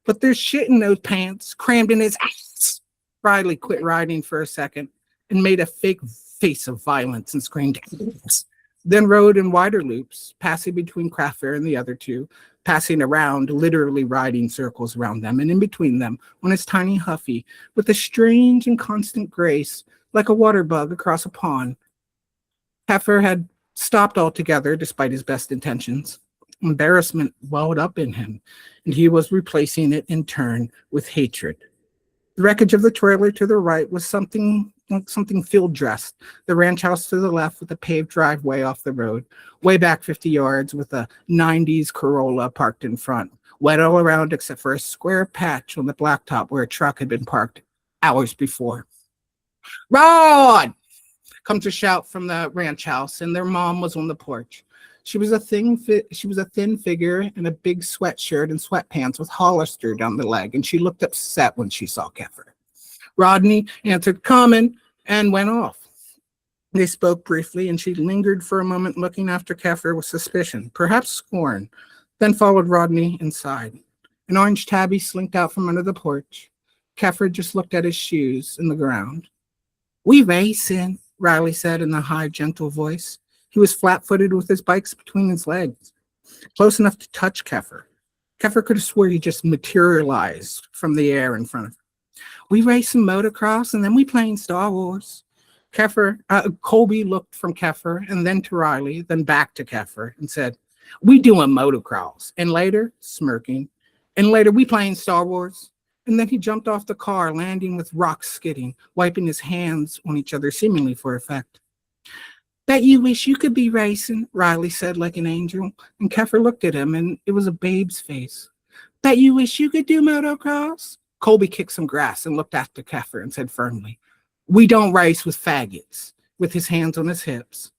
But there's shit in those pants, crammed in his ass. Riley quit riding for a second and made a fake face of violence and screamed, then rode in wider loops, passing between Craftfair and the other two, passing around, literally riding circles around them, and in between them went his tiny Huffy, with a strange and constant grace, like a water bug across a pond. Heifer had stopped altogether, despite his best intentions. Embarrassment welled up in him, and he was replacing it in turn with hatred. The wreckage of the trailer to the right was something field-dressed. The ranch house to the left with a paved driveway off the road, way back 50 yards with a 90s Corolla parked in front, wet all around except for a square patch on the blacktop where a truck had been parked hours before. "Rod!" comes a shout from the ranch house, and their mom was on the porch. She was a thin figure in a big sweatshirt and sweatpants with Hollister down the leg, and she looked upset when she saw Keffer. Rodney answered "Common" and went off. They spoke briefly, and she lingered for a moment looking after Keffer with suspicion, perhaps scorn, then followed Rodney inside. An orange tabby slinked out from under the porch. Keffer just looked at his shoes in the ground. "We racing," Riley said in a high, gentle voice. He was flat-footed with his bikes between his legs, close enough to touch Keffer. Keffer could have swore he just materialized from the air in front of him. "We racing motocross, and then we playing Star Wars." Colby looked from Keffer and then to Riley, then back to Keffer and said, "We doing motocross." And later, smirking, "And later we playing Star Wars." And then he jumped off the car, landing with rocks skidding, wiping his hands on each other seemingly for effect. "Bet you wish you could be racing," Riley said like an angel, and Keffer looked at him, and it was a babe's face. "Bet you wish you could do motocross." Colby kicked some grass and looked after Keffer and said firmly, "We don't race with faggots," with his hands on his hips.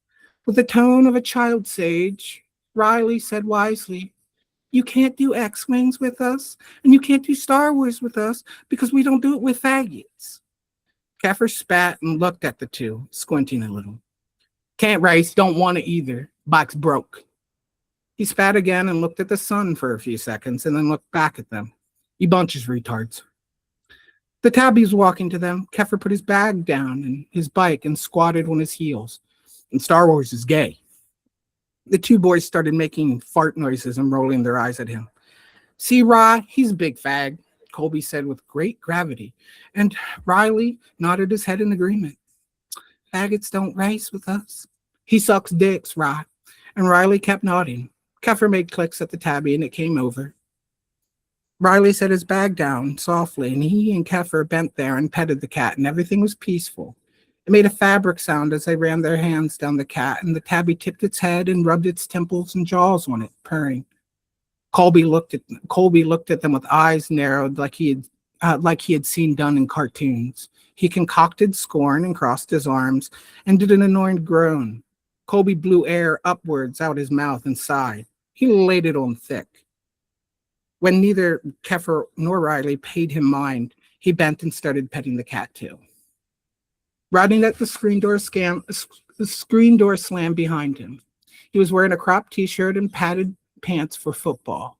With the tone of a child sage, Riley said wisely, "You can't do X-Wings with us, and you can't do Star Wars with us, because we don't do it with faggots." Keffer spat and looked at the two, squinting a little. "Can't race, don't want to either. Bike's broke." He spat again and looked at the sun for a few seconds, and then looked back at them. "You bunches of retards." The tabby was walking to them. Keffer put his bag down and his bike and squatted on his heels. "And Star Wars is gay." The two boys started making fart noises and rolling their eyes at him. "See, Rye, he's a big fag," Colby said with great gravity, and Riley nodded his head in agreement. "Faggots don't race with us." "He sucks dicks, Rye," and Riley kept nodding. Keffer made clicks at the tabby, and it came over. Riley set his bag down softly, and he and Keffer bent there and petted the cat, and everything was peaceful. It made a fabric sound as they ran their hands down the cat, and the tabby tipped its head and rubbed its temples and jaws on it, purring. Colby looked at them with eyes narrowed like he had seen done in cartoons. He concocted scorn and crossed his arms and did an annoyed groan. Colby blew air upwards out his mouth and sighed. He laid it on thick. When neither Keffer nor Riley paid him mind, he bent and started petting the cat too. Rodney let the screen door slam behind him. He was wearing a cropped t-shirt and padded pants for football.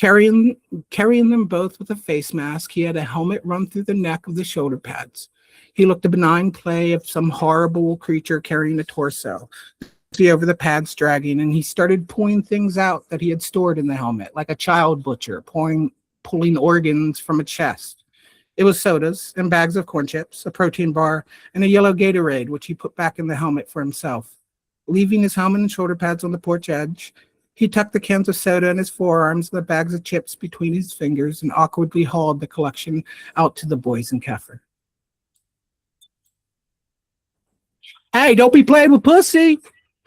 Carrying them both with a face mask, he had a helmet run through the neck of the shoulder pads. He looked a benign play of some horrible creature carrying a torso. See over the pads dragging, and he started pulling things out that he had stored in the helmet, like a child butcher pulling organs from a chest. It was sodas and bags of corn chips, a protein bar, and a yellow Gatorade, which he put back in the helmet for himself. Leaving his helmet and shoulder pads on the porch edge, he tucked the cans of soda in his forearms and the bags of chips between his fingers and awkwardly hauled the collection out to the boys and Keffer. "Hey, don't be playing with pussy,"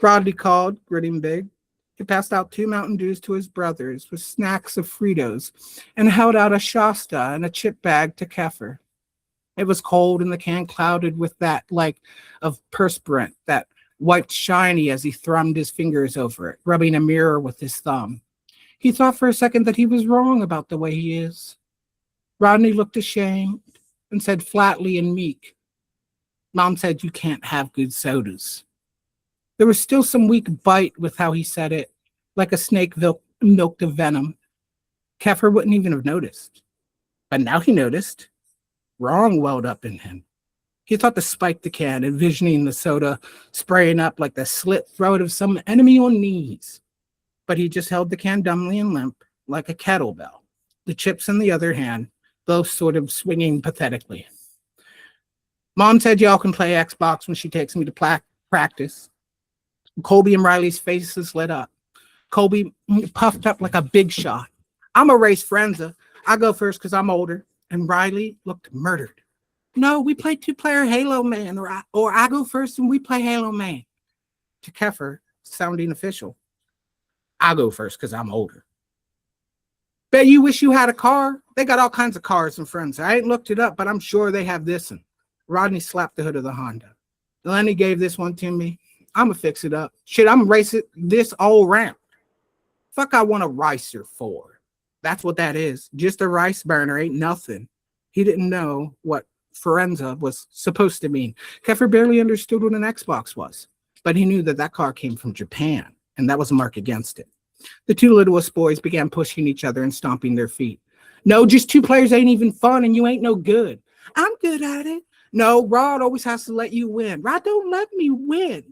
Rodney called, grinning big. He passed out 2 Mountain Dews to his brothers with snacks of Fritos and held out a Shasta and a chip bag to Keffer. It was cold and the can clouded with that of perspirant that wiped shiny as he thrummed his fingers over it, rubbing a mirror with his thumb. He thought for a second that he was wrong about the way he is. Rodney looked ashamed and said flatly and meek, "Mom said you can't have good sodas." There was still some weak bite with how he said it, like a snake milked of venom. Keffer wouldn't even have noticed. But now he noticed. Wrong welled up in him. He thought to spike the can, envisioning the soda spraying up like the slit throat of some enemy on knees. but he just held the can dumbly and limp, like a kettlebell, the chips in the other hand, both sort of swinging pathetically. Mom said y'all can play Xbox when she takes me to practice. Colby and Riley's faces lit up. Colby puffed up like a big shot. I'm a race frenza. I go first because I'm older. And Riley looked murdered. No, we play two-player Halo Man, or I go first and we play Halo Man. To Keffer, sounding official. I go first because I'm older. Bet you wish you had a car. They got all kinds of cars in Frenza. I ain't looked it up, but I'm sure they have this one. Rodney slapped the hood of the Honda. Lenny gave this one to me. I'ma fix it up. Shit, I'm racing this all around. Fuck I want a ricer for. That's what that is. Just a rice burner, ain't nothing. He didn't know what Forenza was supposed to mean. Keffer barely understood what an Xbox was, but he knew that that car came from Japan, and that was a mark against it. The two littlest boys began pushing each other and stomping their feet. No, just two players ain't even fun, and you ain't no good. I'm good at it. No, Rod always has to let you win. Rod don't let me win.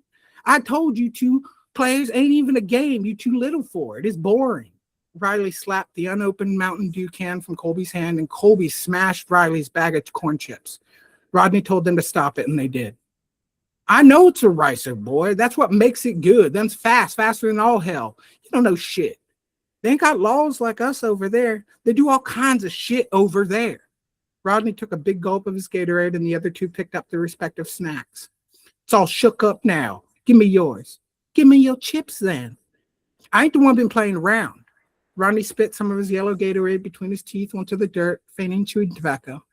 I told you two players ain't even a game. You too little for it. It's boring. Riley slapped the unopened Mountain Dew can from Colby's hand, and Colby smashed Riley's bag of corn chips. Rodney told them to stop it, and they did. I know it's a ricer, boy. That's what makes it good. Them's fast, faster than all hell. You don't know shit. They ain't got laws like us over there. They do all kinds of shit over there. Rodney took a big gulp of his Gatorade, and the other two picked up their respective snacks. It's all shook up now. Give me yours. Give me your chips, then. I ain't the one been playing around. Rodney spit some of his yellow Gatorade between his teeth onto the dirt, feigning chewing tobacco.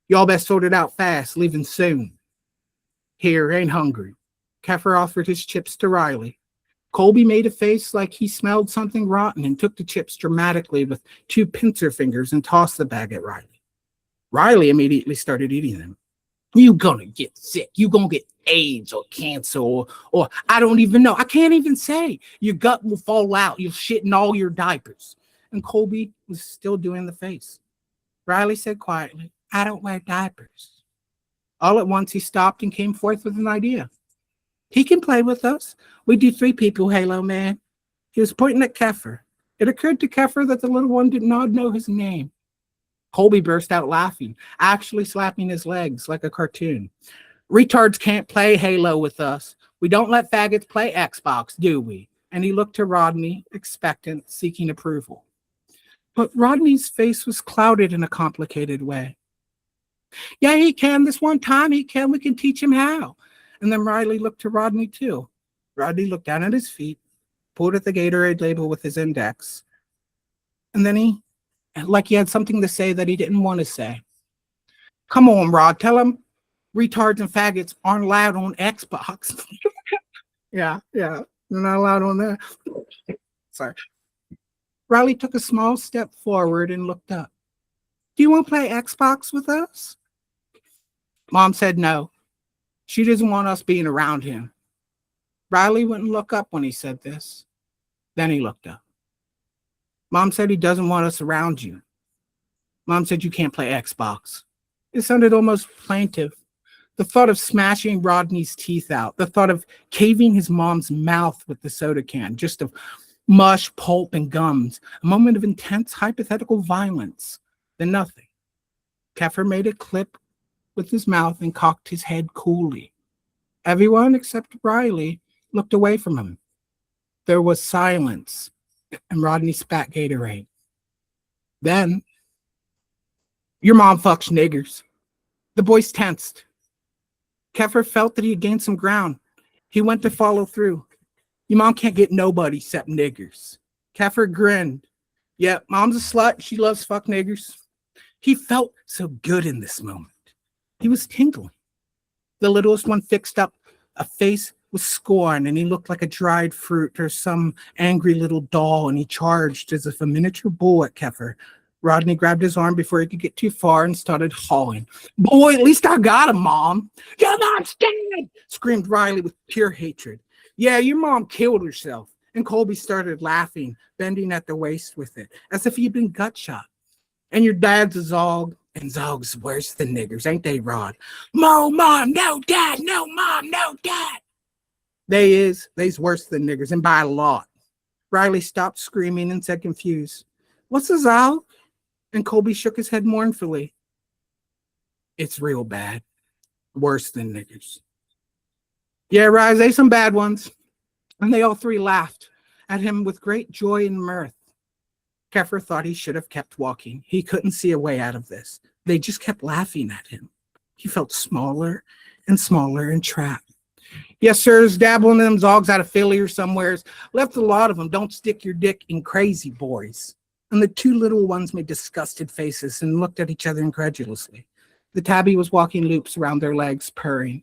Y'all best sort it out fast, leaving soon. Here, ain't hungry. Keffer offered his chips to Riley. Colby made a face like he smelled something rotten and took the chips dramatically with two pincer fingers and tossed the bag at Riley. Riley immediately started eating them. You gonna get sick. You gonna get AIDS or cancer or I don't even know. I can't even say. Your gut will fall out. You'll shit in all your diapers. And Colby was still doing the face. Riley said quietly, I don't wear diapers. All at once he stopped and came forth with an idea. He can play with us. We do 3 people, Halo Man. He was pointing at Keffer. It occurred to Keffer that the little one did not know his name. Colby burst out laughing, actually slapping his legs like a cartoon. Retards can't play Halo with us. We don't let faggots play Xbox, do we? And he looked to Rodney, expectant, seeking approval. But Rodney's face was clouded in a complicated way. Yeah, he can. This one time he can. We can teach him how. And then Riley looked to Rodney too. Rodney looked down at his feet, pulled at the Gatorade label with his index. And then he had something to say that he didn't want to say. Come on, Rod, tell him retards and faggots aren't allowed on Xbox. Yeah, they're not allowed on there. Sorry. Riley took a small step forward and looked up. Do you want to play Xbox with us? Mom said no. She doesn't want us being around him. Riley wouldn't look up when he said this. Then he looked up. Mom said he doesn't want us around you. Mom said you can't play Xbox. It sounded almost plaintive. The thought of smashing Rodney's teeth out, the thought of caving his mom's mouth with the soda can, just of mush, pulp, and gums, a moment of intense hypothetical violence, then nothing. Keffer made a clip with his mouth and cocked his head coolly. Everyone except Riley looked away from him. There was silence, and Rodney spat Gatorade. Then, your mom fucks niggers. The boys tensed. Keffer felt that he had gained some ground. He went to follow through. Your mom can't get nobody except niggers. Keffer grinned. Yeah, mom's a slut. She loves fuck niggers. He felt so good in this moment. He was tingling. The littlest one fixed up a face with scorn, and he looked like a dried fruit or some angry little doll, and he charged as if a miniature bull at Keffer. Rodney grabbed his arm before he could get too far and started hauling. Boy, at least I got him, Mom. Your mom's dead, screamed Riley with pure hatred. Yeah, your mom killed herself. And Colby started laughing, bending at the waist with it, as if he'd been gut shot. And your dad's a Zog, and Zog's worse than niggers, ain't they, Rod? Mom, no dad, no mom, no dad. They's worse than niggers, and by a lot. Riley stopped screaming and said confused, "What's this, Al?" And Colby shook his head mournfully. "It's real bad. Worse than niggers." "Yeah, Rise, they some bad ones." And they all three laughed at him with great joy and mirth. Keffer thought he should have kept walking. He couldn't see a way out of this. They just kept laughing at him. He felt smaller and trapped. "Yes, sirs, dabbling in them dogs out of Philly or somewheres. Left a lot of them. Don't stick your dick in crazy boys." And the two little ones made disgusted faces and looked at each other incredulously. The tabby was walking loops around their legs, purring.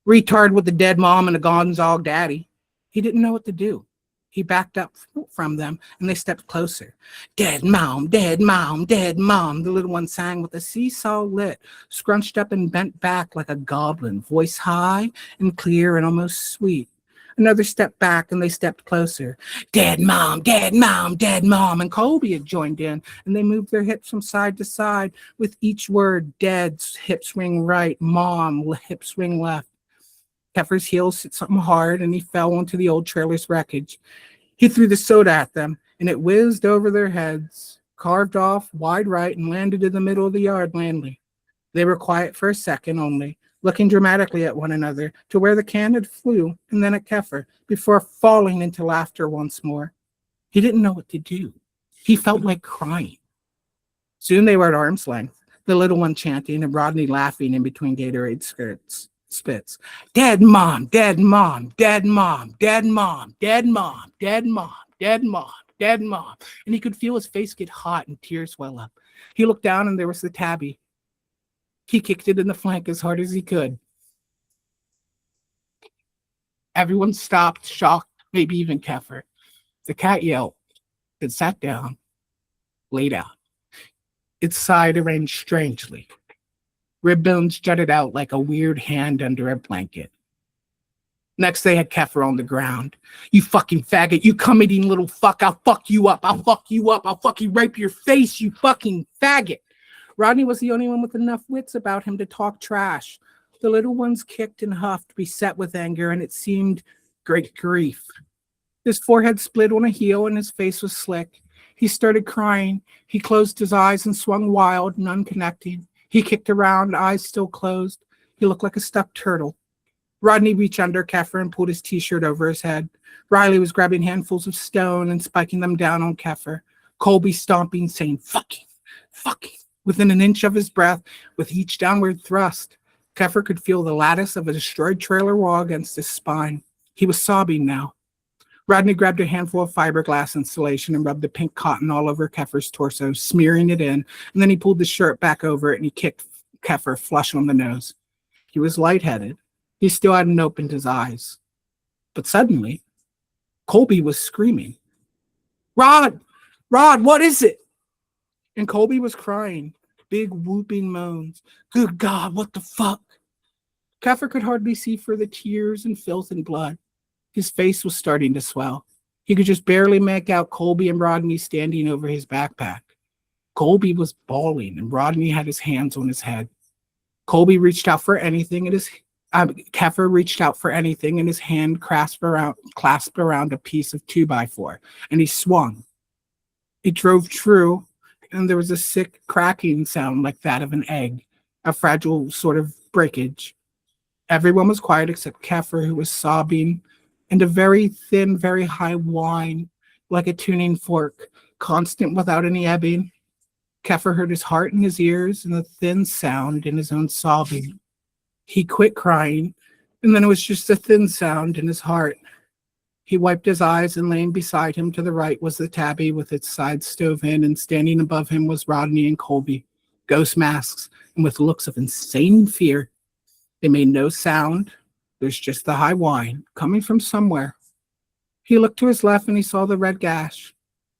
"Retard with a dead mom and a gonzog daddy." He didn't know what to do. He backed up from them, and they stepped closer. "Dead mom, dead mom, dead mom," the little one sang with a seesaw lit, scrunched up and bent back like a goblin, voice high and clear and almost sweet. Another step back, and they stepped closer. "Dead mom, dead mom, dead mom." And Colby had joined in, and they moved their hips from side to side with each word. Dead, hip swing right, mom, hip swing left. Keffer's heels hit something hard, and he fell onto the old trailer's wreckage. He threw the soda at them, and it whizzed over their heads, carved off wide right, and landed in the middle of the yard landly. They were quiet for a second only, looking dramatically at one another, to where the can had flew, and then at Keffer, before falling into laughter once more. He didn't know what to do. He felt like crying. Soon they were at arm's length, the little one chanting and Rodney laughing in between Gatorade spits. "Dead mom, dead mom, dead mom, dead mom, dead mom, dead mom, dead mom, dead mom." And he could feel his face get hot and tears well up. He looked down, and there was the tabby. He kicked it in the flank as hard as he could. Everyone stopped, shocked, maybe even Keffer. The cat yelped. It sat down, lay down. Its side arranged strangely. Rib bones jutted out like a weird hand under a blanket. Next, they had Keffer on the ground. "You fucking faggot, you cum-eating little fuck, I'll fuck you up, I'll fuck you up, I'll fucking rape your face, you fucking faggot." Rodney was the only one with enough wits about him to talk trash. The little ones kicked and huffed, beset with anger, and it seemed great grief. His forehead split on a heel, and his face was slick. He started crying. He closed his eyes and swung wild and unconnecting. He kicked around, eyes still closed. He looked like a stuffed turtle. Rodney reached under Keffer and pulled his t-shirt over his head. Riley was grabbing handfuls of stone and spiking them down on Keffer. Colby stomping, saying, "Fucking, fucking," within an inch of his breath with each downward thrust. Keffer could feel the lattice of a destroyed trailer wall against his spine. He was sobbing now. Rodney grabbed a handful of fiberglass insulation and rubbed the pink cotton all over Keffer's torso, smearing it in, and then he pulled the shirt back over it and he kicked Keffer flush on the nose. He was lightheaded. He still hadn't opened his eyes. But suddenly, Colby was screaming, "Rod! Rod, what is it?" And Colby was crying, big whooping moans. "Good God, what the fuck?" Keffer could hardly see for the tears and filth and blood. His face was starting to swell. He could just barely make out Colby and Rodney standing over his backpack. Colby was bawling, and Rodney had his hands on his head. Colby reached out for anything, and Keffer reached out for anything, and his hand clasped around a piece of 2x4, and he swung. It drove true, and there was a sick cracking sound like that of an egg, a fragile sort of breakage. Everyone was quiet except Keffer, who was sobbing, and a very thin, very high whine, like a tuning fork, constant without any ebbing. Keffer heard his heart in his ears and the thin sound in his own sobbing. He quit crying, and then it was just a thin sound in his heart. He wiped his eyes, and laying beside him to the right was the tabby with its side stove in, and standing above him was Rodney and Colby, ghost masks, and with looks of insane fear. They made no sound. There's just the high whine coming from somewhere. He looked to his left, and he saw the red gash,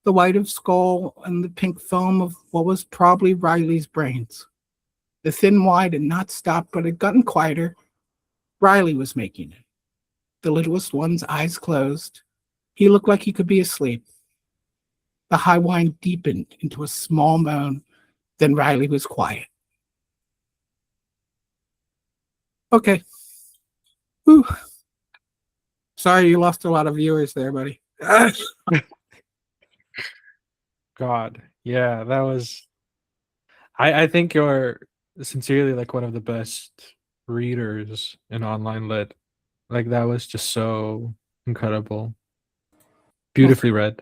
the white of skull, and the pink foam of what was probably Riley's brains. The thin whine had not stopped, but had gotten quieter. Riley was making it. The littlest one's eyes closed. He looked like he could be asleep. The high whine deepened into a small moan. Then Riley was quiet. Okay. Whew. Sorry you lost a lot of viewers there, buddy. God, yeah, that was. I think you're sincerely like one of the best readers in online lit. Like that was just so incredible. Beautifully read.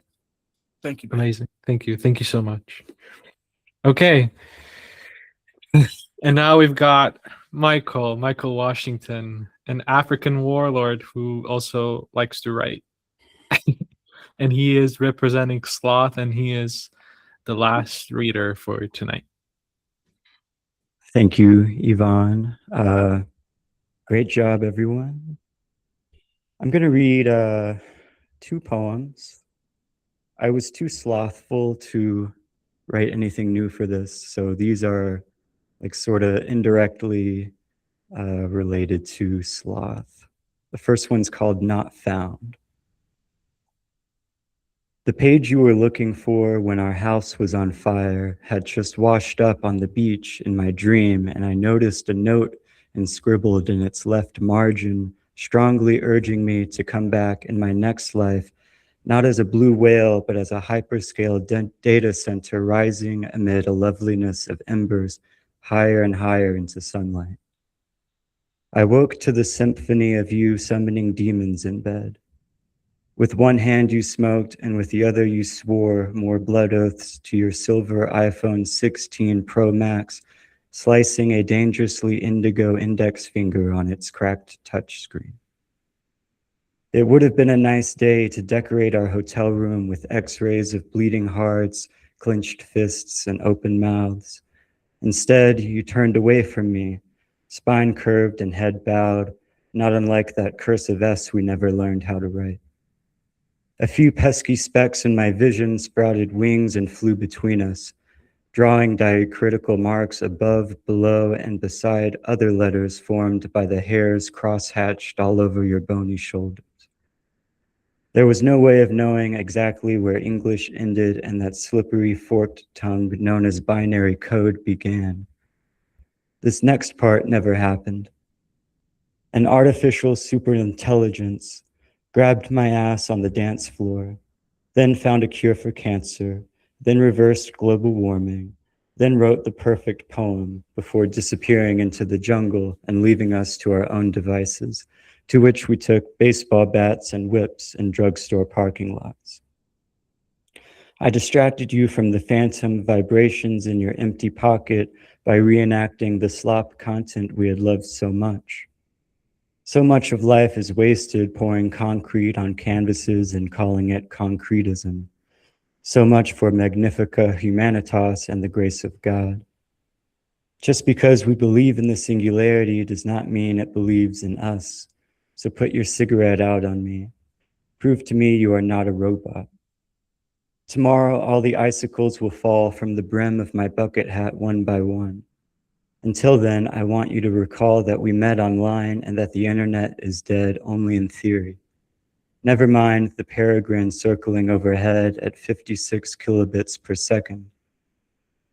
Thank you. Ben. Amazing. Thank you. Thank you so much. Okay. And now we've got Michael Washington, an African warlord who also likes to write. And he is representing Sloth, and he is the last reader for tonight. Thank you, Yvonne. Great job, everyone. I'm going to read 2 poems. I was too slothful to write anything new for this, so these are like sort of indirectly related to sloth. The first one's called Not Found. The page you were looking for when our house was on fire had just washed up on the beach in my dream, and I noticed a note inscribbled in its left margin, strongly urging me to come back in my next life, not as a blue whale, but as a hyperscale data center rising amid a loveliness of embers higher and higher into sunlight. I woke to the symphony of you summoning demons in bed. With one hand you smoked, and with the other you swore more blood oaths to your silver iPhone 16 Pro Max, slicing a dangerously indigo index finger on its cracked touchscreen. It would have been a nice day to decorate our hotel room with x-rays of bleeding hearts, clenched fists, and open mouths. Instead, you turned away from me, spine curved and head bowed, not unlike that cursive S we never learned how to write. A few pesky specks in my vision sprouted wings and flew between us, drawing diacritical marks above, below, and beside other letters formed by the hairs cross-hatched all over your bony shoulders. There was no way of knowing exactly where English ended and that slippery forked tongue known as binary code began. This next part never happened. An artificial superintelligence grabbed my ass on the dance floor, then found a cure for cancer, then reversed global warming, then wrote the perfect poem before disappearing into the jungle and leaving us to our own devices, to which we took baseball bats and whips in drugstore parking lots. I distracted you from the phantom vibrations in your empty pocket by reenacting the slop content we had loved so much. So much of life is wasted pouring concrete on canvases and calling it concretism. So much for Magnifica Humanitas and the grace of God. Just because we believe in the singularity does not mean it believes in us. So put your cigarette out on me. Prove to me you are not a robot. Tomorrow, all the icicles will fall from the brim of my bucket hat one by one. Until then, I want you to recall that we met online and that the internet is dead only in theory. Never mind the peregrine circling overhead at 56 kilobits per second.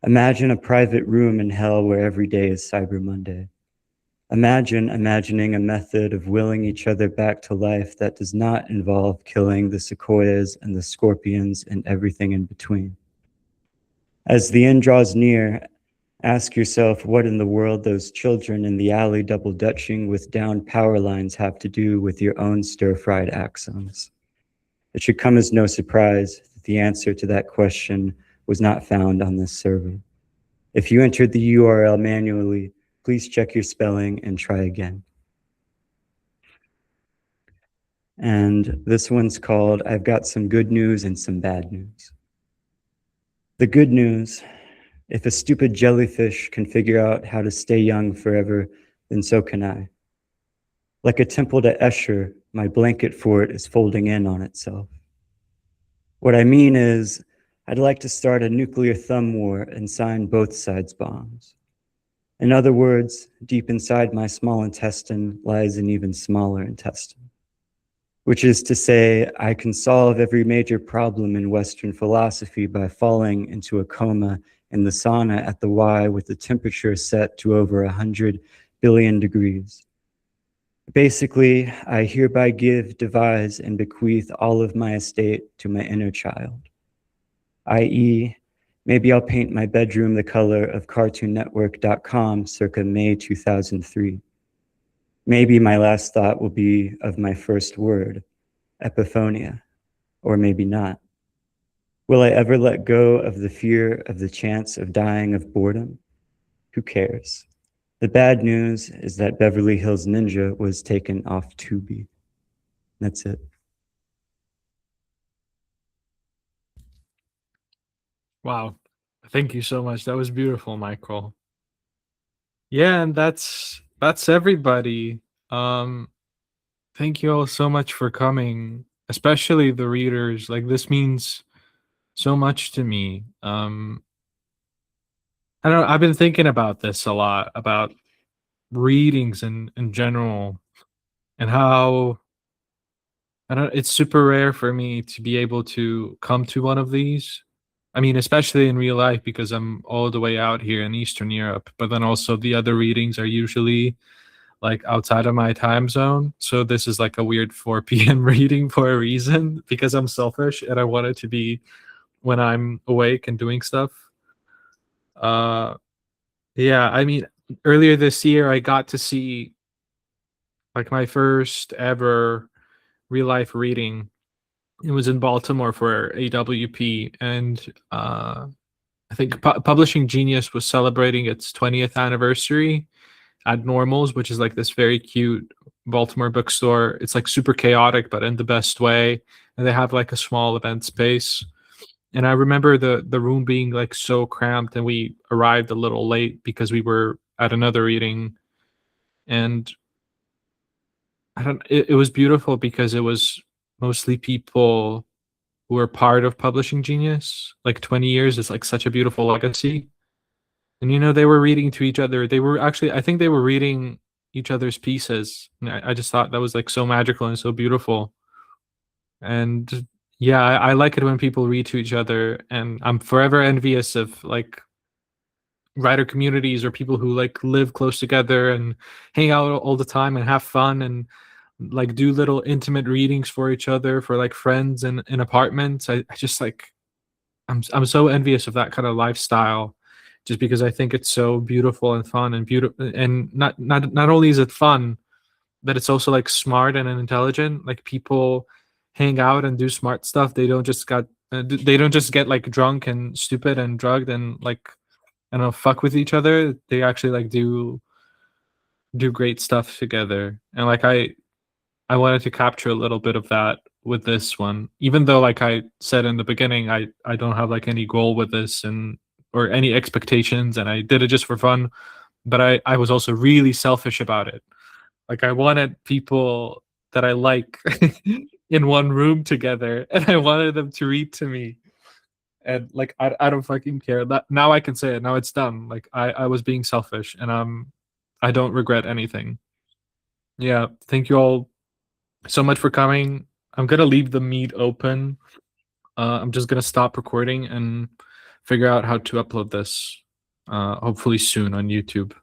Imagine a private room in hell where every day is Cyber Monday. Imagine imagining a method of willing each other back to life that does not involve killing the sequoias and the scorpions and everything in between. As the end draws near, ask yourself what in the world those children in the alley double dutching with downed power lines have to do with your own stir-fried axons. It should come as no surprise that the answer to that question was not found on this server. If you entered the URL manually, please check your spelling and try again. And this one's called I've Got Some Good News and Some Bad News. The good news: if a stupid jellyfish can figure out how to stay young forever, then so can I. Like a temple to Escher, my blanket fort is folding in on itself. What I mean is, I'd like to start a nuclear thumb war and sign both sides' bombs. In other words, deep inside my small intestine lies an even smaller intestine, which is to say, I can solve every major problem in Western philosophy by falling into a coma in the sauna at the Y with the temperature set to over 100 billion degrees. Basically, I hereby give, devise, and bequeath all of my estate to my inner child. I.e., maybe I'll paint my bedroom the color of CartoonNetwork.com circa May 2003. Maybe my last thought will be of my first word, epiphonia, or maybe not. Will I ever let go of the fear of the chance of dying of boredom? Who cares? The bad news is that Beverly Hills Ninja was taken off Tubi. That's it. Wow. Thank you so much. That was beautiful, Michael. Yeah, and that's everybody. Thank you all so much for coming, especially the readers. Like, this means so much to me. I don't know, I've been thinking about this a lot, about readings in general, and how I don't it's super rare for me to be able to come to one of these. I mean, especially in real life, because I'm all the way out here in Eastern Europe, but then also the other readings are usually like outside of my time zone. So this is like a weird 4 p.m. reading for a reason, because I'm selfish and I want it to be when I'm awake and doing stuff. Yeah, I mean, earlier this year I got to see like my first ever real life reading. It was in Baltimore for AWP, and I think Publishing Genius was celebrating its 20th anniversary at Normals, which is like this very cute Baltimore bookstore. It's like super chaotic, but in the best way. And they have like a small event space. And I remember the room being like so cramped, and we arrived a little late because we were at another reading. And it was beautiful because it was mostly people who were part of Publishing Genius. Like 20 years is like such a beautiful legacy. And they were reading to each other. They were actually, I think they were reading each other's pieces. And I just thought that was like so magical and so beautiful. And yeah, I like it when people read to each other, and I'm forever envious of like writer communities or people who like live close together and hang out all the time and have fun and like do little intimate readings for each other, for like friends and in apartments. I just like I'm so envious of that kind of lifestyle, just because I think it's so beautiful and fun and beautiful. And not only is it fun, but it's also like smart and intelligent. Like, people hang out and do smart stuff. They don't just get like drunk and stupid and drugged and like, I don't know, fuck with each other. They actually like do great stuff together. And like I wanted to capture a little bit of that with this one, even though, like I said in the beginning, I don't have like any goal with this or any expectations, and I did it just for fun. But I was also really selfish about it. Like, I wanted people that I like in one room together, and I wanted them to read to me. And like, I don't fucking care. Now I can say it. Now it's done. Like, I was being selfish, and I don't regret anything. Yeah, thank you all so much for coming. I'm gonna leave the meet open. I'm just gonna stop recording and figure out how to upload this. Hopefully soon on YouTube.